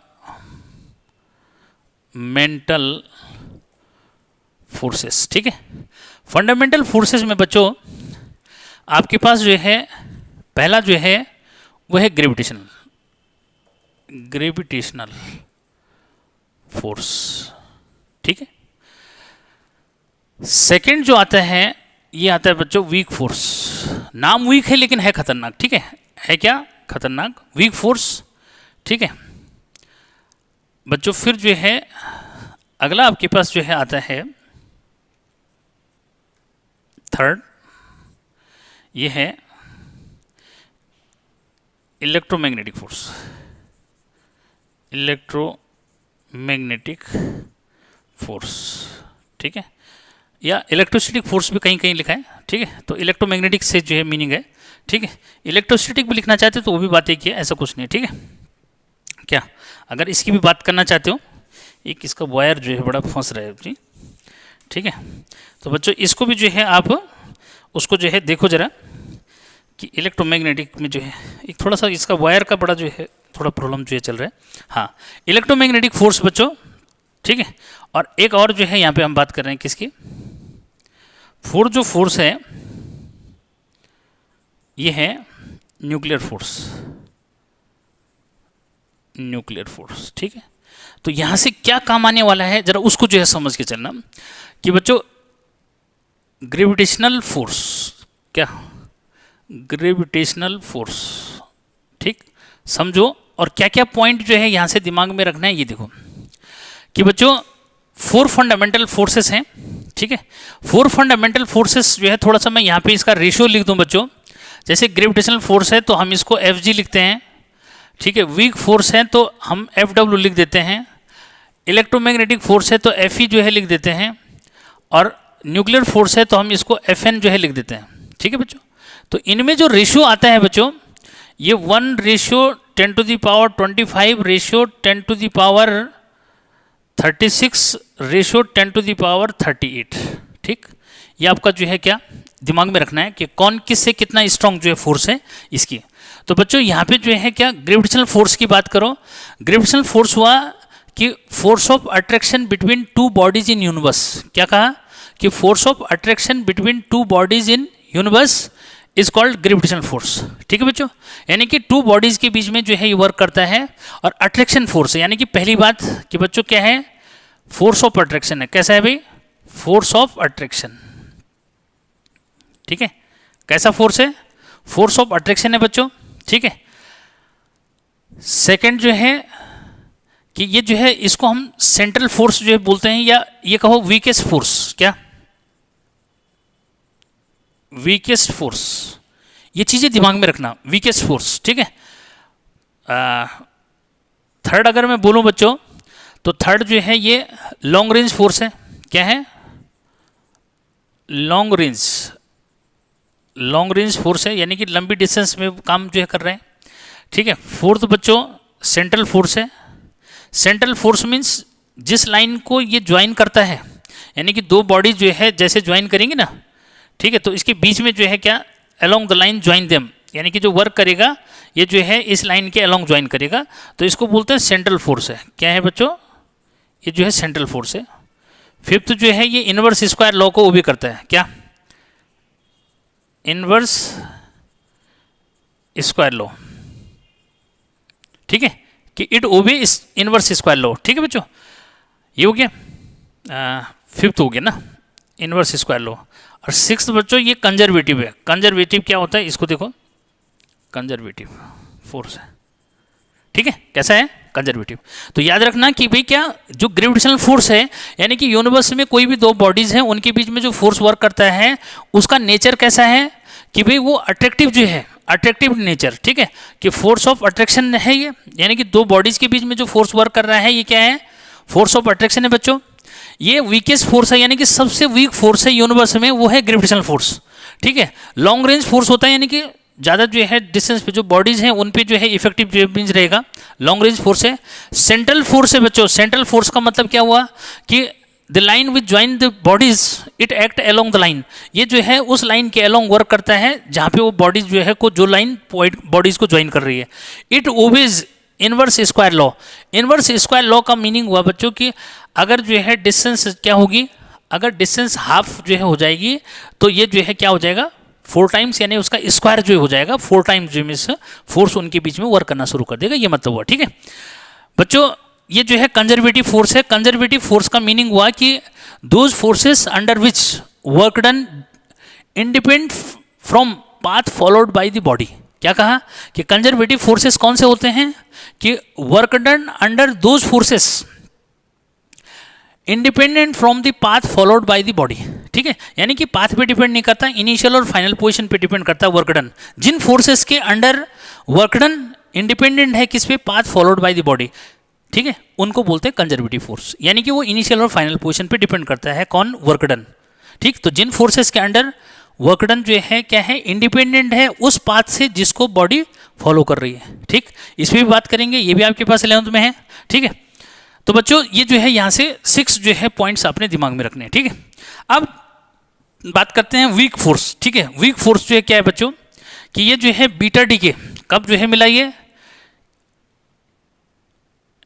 फोर्सेस, ठीक है। फंडामेंटल फोर्सेस में बच्चों आपके पास जो है पहला जो है वो है ग्रेविटेशनल फोर्स, ठीक है। सेकंड जो आता है ये आता है बच्चों वीक फोर्स। नाम वीक है लेकिन है खतरनाक, ठीक है क्या खतरनाक, वीक फोर्स, ठीक है बच्चों। फिर जो है अगला आपके पास जो है आता है थर्ड, ये है इलेक्ट्रोमैग्नेटिक फोर्स। इलेक्ट्रोमैग्नेटिक फोर्स, ठीक है, या इलेक्ट्रोस्टैटिक फोर्स भी कहीं कहीं लिखा है, ठीक है। तो इलेक्ट्रोमैग्नेटिक से जो है मीनिंग है, ठीक है। इलेक्ट्रोस्टैटिक भी लिखना चाहते तो वो भी बात एक ही है, ऐसा कुछ नहीं है, ठीक है क्या। अगर इसकी भी बात करना चाहते हो, एक इसका वायर जो है बड़ा फंस रहा है जी, ठीक है। तो बच्चों इसको भी जो है आप उसको जो है देखो जरा कि इलेक्ट्रोमैग्नेटिक में जो है एक थोड़ा सा इसका वायर का बड़ा जो है थोड़ा प्रॉब्लम जो है चल रहा है। हाँ, इलेक्ट्रोमैग्नेटिक फोर्स बच्चों, ठीक है। और एक और जो है यहाँ पे हम बात कर रहे हैं किसकी, जो फोर्स है ये है न्यूक्लियर फोर्स, न्यूक्लियर फोर्स, ठीक है। तो यहां से क्या काम आने वाला है जरा उसको जो है समझ के चलना कि बच्चों ग्रेविटेशनल फोर्स, क्या ग्रेविटेशनल फोर्स, ठीक समझो। और क्या क्या पॉइंट जो है यहां से दिमाग में रखना है ये देखो कि बच्चों 4 फंडामेंटल फोर्सेस हैं, ठीक है। 4 फंडामेंटल फोर्सेस जो है थोड़ा सा मैं यहाँ पे इसका रेशियो लिख दूं बच्चों। जैसे ग्रेविटेशनल फोर्स है तो हम इसको Fg लिखते हैं, ठीक है। वीक फोर्स है तो हम Fw लिख देते हैं। इलेक्ट्रोमैग्नेटिक फोर्स है तो Fe जो है लिख देते हैं। और न्यूक्लियर फोर्स है तो हम इसको Fn जो है लिख देते हैं, ठीक है बच्चों। तो इनमें जो रेशियो आता है बच्चों ये 1:10⁻25 रेशियो 10⁻36 रेशियो 10⁻38, ठीक। ये आपका जो है क्या दिमाग में रखना है कि कौन किस से कितना स्ट्रॉन्ग जो है फोर्स है इसकी। तो बच्चों यहाँ पे जो है क्या ग्रेविटेशनल फोर्स की बात करो, ग्रेविटेशनल फोर्स हुआ कि force of attraction between two bodies in universe. क्या कहा कि force of attraction between two bodies in universe is called gravitational force, ठीक है बच्चों। यानी कि टू बॉडीज के बीच में जो है ये वर्क करता है। और अट्रैक्शन फोर्स है, यानी कि पहली बात कि बच्चों क्या है फोर्स ऑफ अट्रैक्शन है। कैसा है भाई, फोर्स ऑफ अट्रैक्शन, ठीक है। कैसा फोर्स है, फोर्स ऑफ अट्रैक्शन है बच्चों, ठीक है। सेकंड जो है कि ये जो है इसको हम सेंट्रल फोर्स जो है बोलते हैं, या ये कहो वीकेस्ट फोर्स। क्या वीकेस्ट फोर्स, ये चीजें दिमाग में रखना, वीकेस्ट फोर्स, ठीक है। थर्ड अगर मैं बोलूं बच्चों तो थर्ड जो है ये लॉन्ग रेंज फोर्स है। क्या है, लॉन्ग रेंज फोर्स है, यानी कि लंबी डिस्टेंस में काम जो है कर रहे हैं, ठीक है। फोर्थ बच्चों सेंट्रल फोर्स है। सेंट्रल फोर्स मीन्स जिस लाइन को ये ज्वाइन करता है, यानी कि दो बॉडी जो है जैसे ज्वाइन करेंगे ना, ठीक है, तो इसके बीच में जो है क्या along the line join them, यानी कि जो वर्क करेगा ये जो है इस लाइन के अलोंग ज्वाइन करेगा, तो इसको बोलते हैं सेंट्रल फोर्स है। क्या है बच्चों, ये जो है सेंट्रल फोर्स है। फिफ्थ जो है ये इनवर्स स्क्वायर लॉ को वो भी करता है। क्या, इनवर्स स्क्वायर लॉ, ठीक है, कि इट ओबे इनवर्स स्क्वायर लॉ, ठीक है बच्चों। ये हो गया फिफ्थ हो गया ना, इनवर्स स्क्वायर लॉ। और सिक्स्थ बच्चों ये कंजर्वेटिव है। कंजर्वेटिव क्या होता है, इसको देखो, कंजर्वेटिव फोर्स है, ठीक है। कैसा है, कंजर्वेटिव। तो याद रखना कि भाई क्या जो ग्रेविटेशनल फोर्स है, यानी कि यूनिवर्स में कोई भी दो बॉडीज हैं उनके बीच में जो फोर्स वर्क करता है उसका नेचर कैसा है कि भाई वो अट्रैक्टिव जो है, अट्रैक्टिव नेचर, ठीक है, कि फोर्स ऑफ अट्रैक्शन है ये, यानी कि दो बॉडीज के बीच में जो फोर्स वर्क कर रहा है ये क्या है, फोर्स ऑफ अट्रैक्शन है बच्चों। ये वीकेस्ट फोर्स है, यानी कि सबसे वीक फोर्स है यूनिवर्स में, वो है ग्रेविटेशनल फोर्स, ठीक है। लॉन्ग रेंज फोर्स होता है, यानी कि ज़्यादा जो है डिस्टेंस पे जो बॉडीज हैं उन पे जो है इफेक्टिव जो रेंज रहेगा, लॉन्ग रेंज फोर्स है। सेंट्रल फोर्स है बच्चों। सेंट्रल फोर्स का मतलब क्या हुआ कि the line which join the bodies it act along the line, ये जो है उस लाइन के अलोंग वर्क करता है जहाँ पे वो बॉडीज जो है को जो लाइन बॉडीज को ज्वाइन कर रही है। It obeys inverse square law. Inverse square law का मीनिंग हुआ बच्चों कि अगर जो है डिस्टेंस क्या होगी, अगर डिस्टेंस हाफ जो है हो जाएगी तो ये जो है क्या हो जाएगा 4 टाइम्स, यानी उसका स्क्वायर जो हो जाएगा 4 टाइम्स, जो मीन्स फोर्स उनके बीच में वर्क करना शुरू कर देगा, ये मतलब हुआ, ठीक है बच्चों। ये जो है कंजर्वेटिव फोर्स है। कंजर्वेटिव फोर्स का मीनिंग हुआ कि those forces under which work done independent from path followed by the body. क्या कहा कि कंजर्वेटिव फोर्सेस कौन से होते हैं कि work done under those forces independent from the path followed by the body. ठीक है, यानी कि पाथ पे डिपेंड नहीं करता, इनिशियल और फाइनल पोजीशन पे डिपेंड करता है वर्क डन। जिन फोर्सेस के अंडर वर्क डन इंडिपेंडेंट है किस पे, path followed by the body, ठीक है, उनको बोलते हैं कंजर्वेटिव फोर्स। यानी कि वो इनिशियल और फाइनल पोजीशन पे डिपेंड करता है कौन, वर्क डन। ठीक, तो जिन फोर्सेस के अंडर वर्क डन जो है क्या है, इंडिपेंडेंट है उस पाथ से जिसको बॉडी फॉलो कर रही है। ठीक, इस पर भी बात करेंगे, ये भी आपके पास 11th में है। ठीक है, तो बच्चों ये जो है यहाँ से 6 जो है पॉइंट्स अपने दिमाग में रखने हैं। ठीक है, अब बात करते हैं वीक फोर्स। ठीक है, वीक फोर्स जो है क्या है बच्चों कि ये जो है बीटा डीके कब जो है मिला, ये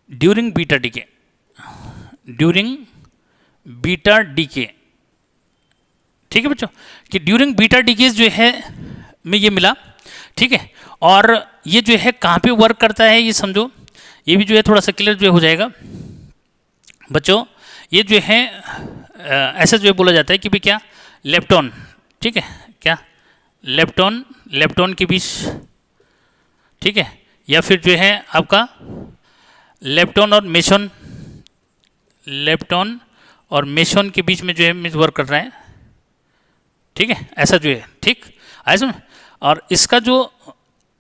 during beta decay, during beta decay. ठीक है बच्चों, कि ड्यूरिंग बीटा डीके जो है में ये मिला। ठीक है, और ये जो है कहाँ पे वर्क करता है ये समझो, ये भी जो है थोड़ा सा क्लियर जो हो जाएगा बच्चों। ये जो है ऐसा जो है बोला जाता है कि भाई क्या, लेप्टॉन, ठीक है, क्या लेप्टॉन, लेप्टॉन के बीच, ठीक है, या फिर जो है आपका लेप्टॉन और मेसोन, लेप्टॉन और मेसोन के बीच में जो है वर्क कर रहा है। ठीक है, ऐसा जो है, ठीक ऐसा। और इसका जो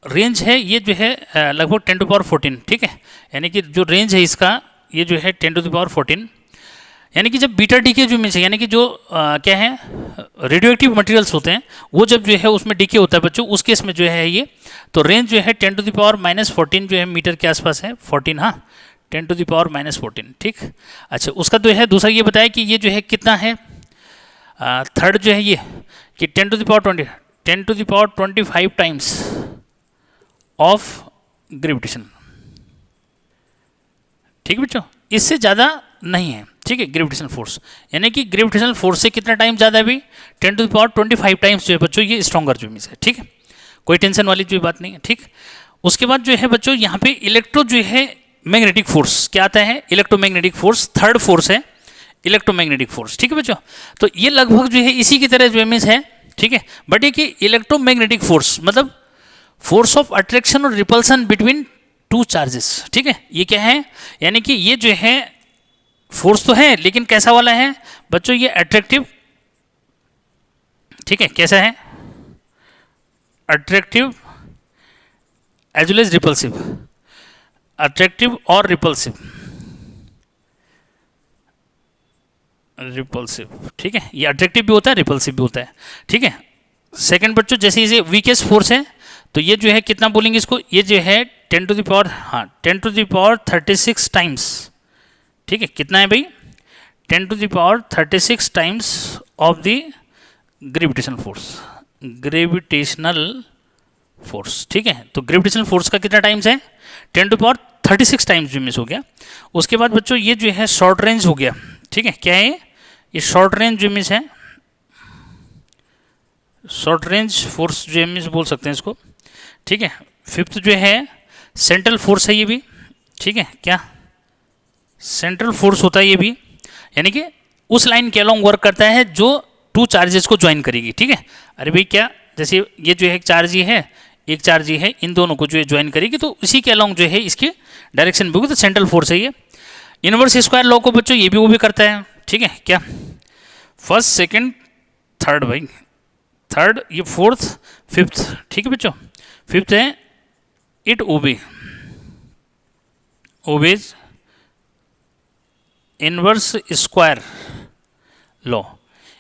रेंज है ये जो है लगभग 10 टू पावर 14। ठीक है, यानी कि जो रेंज है इसका ये जो है 10 टू द पावर 14। यानी कि जब बीटा डीके जो मीन्स यानी कि जो क्या है रेडियो एक्टिव मटेरियल्स होते हैं वो जब जो है उसमें डीके होता है बच्चों, उस केस में जो है ये तो रेंज जो है 10 टू द पावर -14 जो है मीटर के आसपास है, 14, हाँ 10 टू द पावर -14। ठीक, अच्छा उसका जो है दूसरा ये बताया कि ये जो है कितना है, थर्ड जो है ये कि 10 to the power 20, 10 to the power 25 times of gravitation. ठीक है बच्चों, इससे ज़्यादा नहीं है। ठीक है, ग्रेविटेशनल फोर्स यानी कि ग्रेविटेशनल फोर्स से कितना टाइम ज़्यादा है भी, 10 टू द पावर 25 टाइम्स जो है बच्चों ये स्ट्रॉन्गर जो मीन्स है। ठीक है, कोई टेंशन वाली जो बात नहीं है। ठीक, उसके बाद जो है बच्चों यहाँ पे इलेक्ट्रो जो है मैग्नेटिक फोर्स क्या आता है, इलेक्ट्रोमैग्नेटिक फोर्स थर्ड फोर्स है, इलेक्ट्रोमैग्नेटिक फोर्स। ठीक है बच्चों, तो ये लगभग जो है इसी की तरह जो मीन्स है। ठीक है, बट ये कि इलेक्ट्रोमैग्नेटिक फोर्स मतलब फोर्स ऑफ अट्रैक्शन और रिपल्सन बिटवीन टू चार्जेस। ठीक है, ये क्या है, यानी कि ये जो है फोर्स तो है लेकिन कैसा वाला है बच्चों, ये अट्रैक्टिव। ठीक है, कैसा है, attractive as well as repulsive, attractive और रिपल्सिव, रिपल्सिव। ठीक है, ये अट्रैक्टिव भी होता है रिपल्सिव भी होता है। ठीक है, सेकंड बच्चों जैसे ये वीकेस्ट फोर्स है तो ये जो है कितना बोलेंगे इसको, ये जो है 10 टू द पावर, हाँ 10 टू द पावर 36 टाइम्स। ठीक है, कितना है भाई, 10 to the power 36 times of the gravitational force, gravitational force. ठीक है, तो ग्रेविटेशनल फोर्स का कितना टाइम्स है, 10 टू पावर 36 टाइम्स जो मिस हो गया। उसके बाद बच्चों ये जो है शॉर्ट रेंज हो गया। ठीक है, क्या है ये शॉर्ट रेंज जो मिस है, शॉर्ट रेंज फोर्स जो मिस बोल सकते हैं इसको। ठीक है, फिफ्थ जो है सेंट्रल फोर्स है ये भी। ठीक है, क्या सेंट्रल फोर्स होता है ये भी, यानी कि उस लाइन के अलॉन्ग वर्क करता है जो टू चार्जेस को ज्वाइन करेगी। ठीक है, अरे भाई क्या, जैसे ये जो है एक चार्ज ही है, एक चार्ज ही है, इन दोनों को जो है ज्वाइन करेगी तो इसी के अलॉन्ग जो है इसकी डायरेक्शन भी होगी, तो सेंट्रल फोर्स है ये। इनवर्स स्क्वायर लॉ को बच्चों ये भी वो भी करता है। ठीक है, क्या फर्स्ट सेकंड थर्ड भाई, थर्ड ये फोर्थ फिफ्थ। ठीक है बच्चों, फिफ्थ है it obeys inverse square law,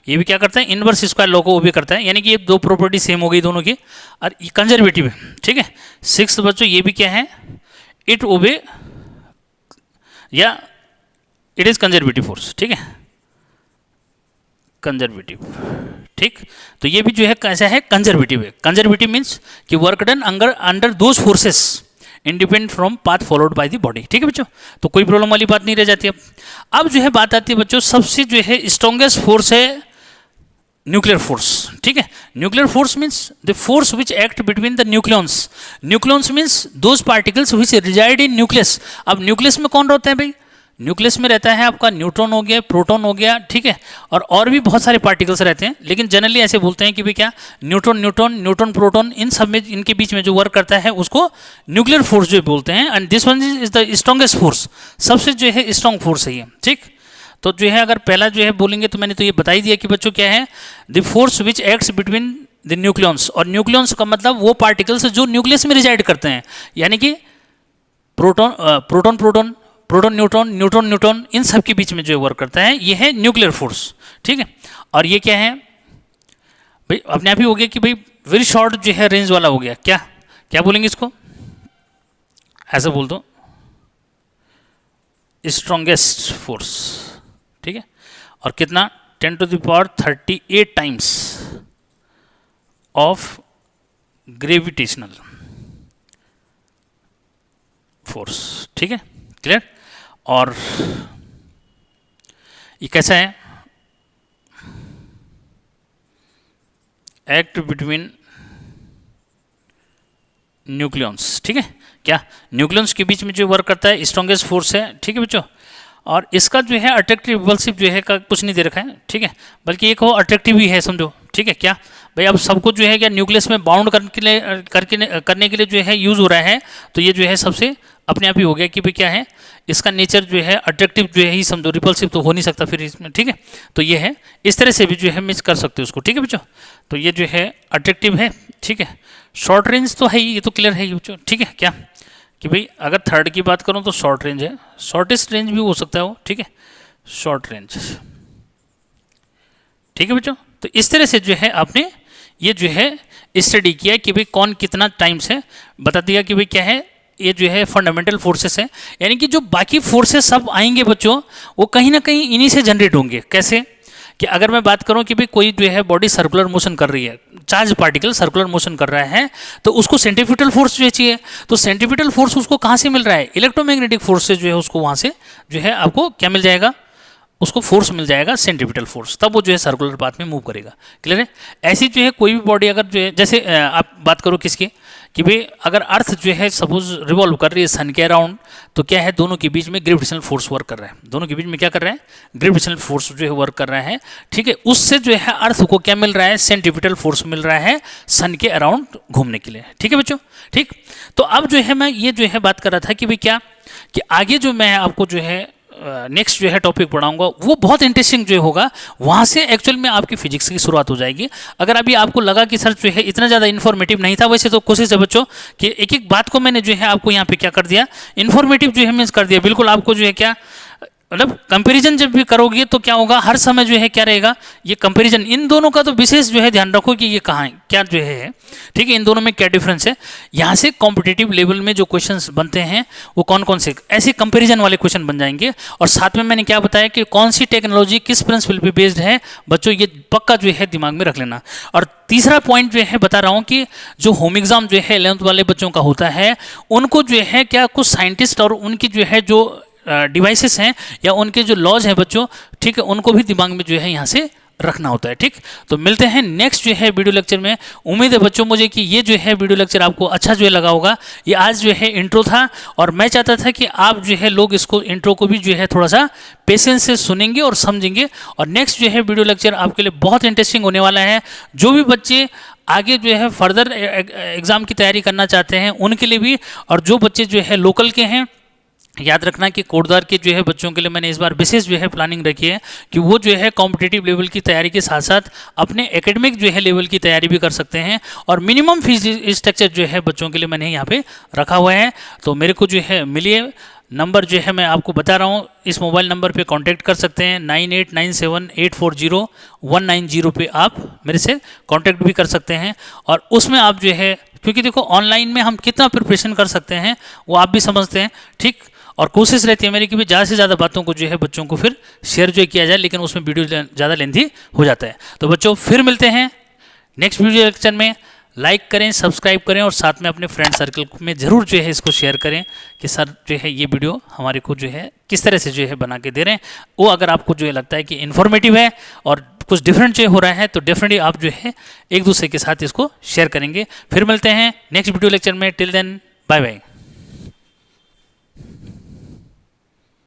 ये भी क्या करता है, इनवर्स स्क्वायर लॉ को वो भी करता है। यानी कि ये दो प्रॉपर्टी सेम हो गई दोनों की, और ये कंजर्वेटिव है। ठीक है, सिक्स्थ बच्चों ये भी क्या है, इट ओबे या इट इज कंजर्वेटिव फोर्स। ठीक है, कंजर्वेटिव। ठीक, तो ये भी जो है कैसा है, कंजर्वेटिव है। कंजर्वेटिव मीन्स कि work done under those forces independent from path followed by the body. ठीक है बच्चों, तो कोई प्रॉब्लम वाली बात नहीं रह जाती। अब जो है बात आती है बच्चों, सबसे जो है स्ट्रॉन्गेस्ट फोर्स है न्यूक्लियर फोर्स, ठीक है। Nuclear force means the force which act between the nucleons. Nucleons means those particles which reside in nucleus. अब न्यूक्लियस में कौन रहते हैं भाई? न्यूक्लियस में रहता है आपका न्यूट्रॉन हो गया, प्रोटॉन हो गया, ठीक है, और भी बहुत सारे पार्टिकल्स रहते हैं, लेकिन जनरली ऐसे बोलते हैं कि भाई क्या, न्यूट्रॉन न्यूट्रॉन न्यूट्रॉन प्रोटॉन, इन सब में, इनके बीच में जो वर्क करता है उसको न्यूक्लियर फोर्स जो बोलते हैं। And this one is the strongest force, सबसे जो है स्ट्रॉन्ग फोर्स है ये, ठीक। तो जो है अगर पहला जो है बोलेंगे तो मैंने तो ये बता ही दिया कि बच्चों क्या है, the force which acts between the nucleons. और न्यूक्लियॉन्स का मतलब वो पार्टिकल्स जो न्यूक्लियस में रिजाइड करते हैं, यानी कि proton proton proton proton neutron neutron neutron, इन सब के बीच में जो वर्क करता है ये है न्यूक्लियर फोर्स, ठीक है। और ये क्या है भाई, अपने आप ही हो गया कि भाई वेरी शॉर्ट जो है रेंज वाला हो गया। क्या क्या बोलेंगे इसको, ऐसा बोल दो, स्ट्रॉन्गेस्ट फोर्स, ठीक है। और कितना, 10⁻38 टाइम्स ऑफ ग्रेविटेशनल फोर्स, ठीक है, क्लियर। और ये कैसा है, एक्ट बिटवीन न्यूक्लियॉन्स, ठीक है। क्या न्यूक्लियॉन्स के बीच में जो वर्क करता है स्ट्रॉन्गेस्ट फोर्स है, ठीक है बच्चों। और इसका जो है अट्रैक्टिव रिपल्सिव जो है का कुछ नहीं दे रखा है, ठीक है, बल्कि एक वो अट्रैक्टिव ही है समझो, ठीक है। क्या भाई, अब सबको जो है क्या न्यूक्लियस में बाउंड करने के लिए जो है यूज़ हो रहा है, तो ये जो है सबसे अपने आप ही हो गया कि भाई क्या है, इसका नेचर जो है अट्रैक्टिव जो है ही समझो, रिपल्सिव तो हो नहीं सकता फिर इसमें, ठीक है। तो ये है, इस तरह से भी जो है मिक्स कर सकते हो उसको, ठीक है बच्चों। तो ये जो है अट्रैक्टिव है, ठीक है। शॉर्ट रेंज तो है ही, ये तो क्लियर है बच्चों, ठीक है। क्या कि भाई अगर थर्ड की बात करूँ तो शॉर्ट रेंज है, शॉर्टेस्ट रेंज भी हो सकता है वो, ठीक है, शॉर्ट रेंज, ठीक है बच्चों। तो इस तरह से जो है आपने ये जो है स्टडी किया कि भाई कौन कितना टाइम से बता दिया कि भाई क्या है, ये जो है फंडामेंटल फोर्सेस है, यानी कि जो बाकी फोर्सेस सब आएंगे बच्चों वो कहीं ना कहीं इन्हीं से जनरेट होंगे। कैसे कि अगर मैं बात करूं कि भाई कोई जो है बॉडी सर्कुलर मोशन कर रही है, चार्ज पार्टिकल सर्कुलर मोशन कर रहा है, तो उसको सेंट्रीफ्यूगल फोर्स जो चाहिए, तो सेंट्रीफ्यूगल फोर्स उसको कहाँ से मिल रहा है, इलेक्ट्रोमैग्नेटिक फोर्स से जो है उसको वहाँ से जो है आपको क्या मिल जाएगा, उसको फोर्स मिल जाएगा सेंट्रीपिटल फोर्स, तब वो जो है सर्कुलर पाथ में मूव करेगा। क्लियर है। ऐसी जो है कोई भी बॉडी अगर जो है, जैसे आप बात करो किसकी कि भाई अगर अर्थ जो है सपोज रिवॉल्व कर रही है सन के अराउंड, तो क्या है दोनों के बीच में ग्रेविटेशनल फोर्स वर्क कर रहा है, दोनों के बीच में क्या कर रहा है, ग्रेविटेशनल फोर्स जो है वर्क कर रहा है, ठीक है। उससे जो है अर्थ को क्या मिल रहा है, सेंट्रीपिटल फोर्स मिल रहा है सन के अराउंड घूमने के लिए, ठीक है बच्चों, ठीक। तो अब जो है मैं ये जो है बात कर रहा था कि भाई क्या कि आगे जो मैं आपको जो है नेक्स्ट जो है टॉपिक पढ़ाऊंगा वो बहुत इंटरेस्टिंग जो होगा, वहाँ से एक्चुअल में आपकी फिजिक्स की शुरुआत हो जाएगी। अगर अभी आपको लगा कि सर जो है इतना ज़्यादा इन्फॉर्मेटिव नहीं था, वैसे तो कोशिश है बच्चों कि एक एक बात को मैंने जो है आपको यहाँ पे क्या कर दिया, इन्फॉर्मेटिव जो है मीन्स कर दिया। बिल्कुल आपको जो है क्या मतलब कंपैरिजन जब भी करोगे तो क्या होगा, हर समय जो है क्या रहेगा, ये कंपैरिजन, इन दोनों का तो विशेष जो है ध्यान रखो कि ये कहाँ है, क्या जो है, ठीक है, इन दोनों में क्या डिफरेंस है। यहाँ से कॉम्पिटिटिव लेवल में जो क्वेश्चंस बनते हैं वो कौन कौन से ऐसे कंपैरिजन वाले क्वेश्चन बन जाएंगे। और साथ में मैंने क्या बताया कि कौन सी टेक्नोलॉजी किस प्रिंसिपल पे बेस्ड है, बच्चों ये पक्का जो है दिमाग में रख लेना। और तीसरा पॉइंट जो है बता रहा हूँ कि जो होम एग्जाम जो है 11th वाले बच्चों का होता है, उनको जो है क्या कुछ साइंटिस्ट और उनकी जो है जो डिवाइसेस हैं या उनके जो लॉज हैं बच्चों, ठीक है, उनको भी दिमाग में जो है यहाँ से रखना होता है, ठीक। तो मिलते हैं नेक्स्ट जो है वीडियो लेक्चर में। उम्मीद है बच्चों मुझे कि ये जो है वीडियो लेक्चर आपको अच्छा जो है लगा होगा। ये आज जो है इंट्रो था और मैं चाहता था कि आप जो है लोग इसको इंट्रो को भी जो है थोड़ा सा पेशेंस से सुनेंगे और समझेंगे। और नेक्स्ट जो है वीडियो लेक्चर आपके लिए बहुत इंटरेस्टिंग होने वाला है। जो भी बच्चे आगे जो है फर्दर एग्ज़ाम की तैयारी करना चाहते हैं उनके लिए भी, और जो बच्चे जो है लोकल के हैं, याद रखना कि कोटद्वार के जो है बच्चों के लिए मैंने इस बार विशेष जो है प्लानिंग रखी है कि वो जो है कॉम्पिटिटिव लेवल की तैयारी के साथ साथ अपने एकेडमिक जो है लेवल की तैयारी भी कर सकते हैं। और मिनिमम फीस स्ट्रक्चर जो है बच्चों के लिए मैंने यहाँ पे रखा हुआ है। तो मेरे को जो है मिलिए, नंबर जो है मैं आपको बता रहा हूँ, इस मोबाइल नंबर पे कांटेक्ट कर सकते हैं 9897840190 पे आप मेरे से कांटेक्ट भी कर सकते हैं। और उसमें आप जो है, क्योंकि देखो ऑनलाइन में हम कितना प्रिपरेशन कर सकते हैं वो आप भी समझते हैं, ठीक। और कोशिश रहती है मेरी कि भी ज़्यादा से ज़्यादा बातों को जो है बच्चों को फिर शेयर जो किया जाए, लेकिन उसमें वीडियो ज़्यादा लेंथी हो जाता है। तो बच्चों फिर मिलते हैं नेक्स्ट वीडियो लेक्चर में। लाइक करें, सब्सक्राइब करें और साथ में अपने फ्रेंड सर्कल में ज़रूर जो है इसको शेयर करें कि सर जो है ये वीडियो हमारे को जो है किस तरह से जो है बना के दे रहे हैं। वो अगर आपको जो है लगता है कि इन्फॉर्मेटिव है और कुछ डिफरेंट जो हो रहा है तो डेफिनेटली आप जो है एक दूसरे के साथ इसको शेयर करेंगे। फिर मिलते हैं नेक्स्ट वीडियो लेक्चर में। Till then bye bye.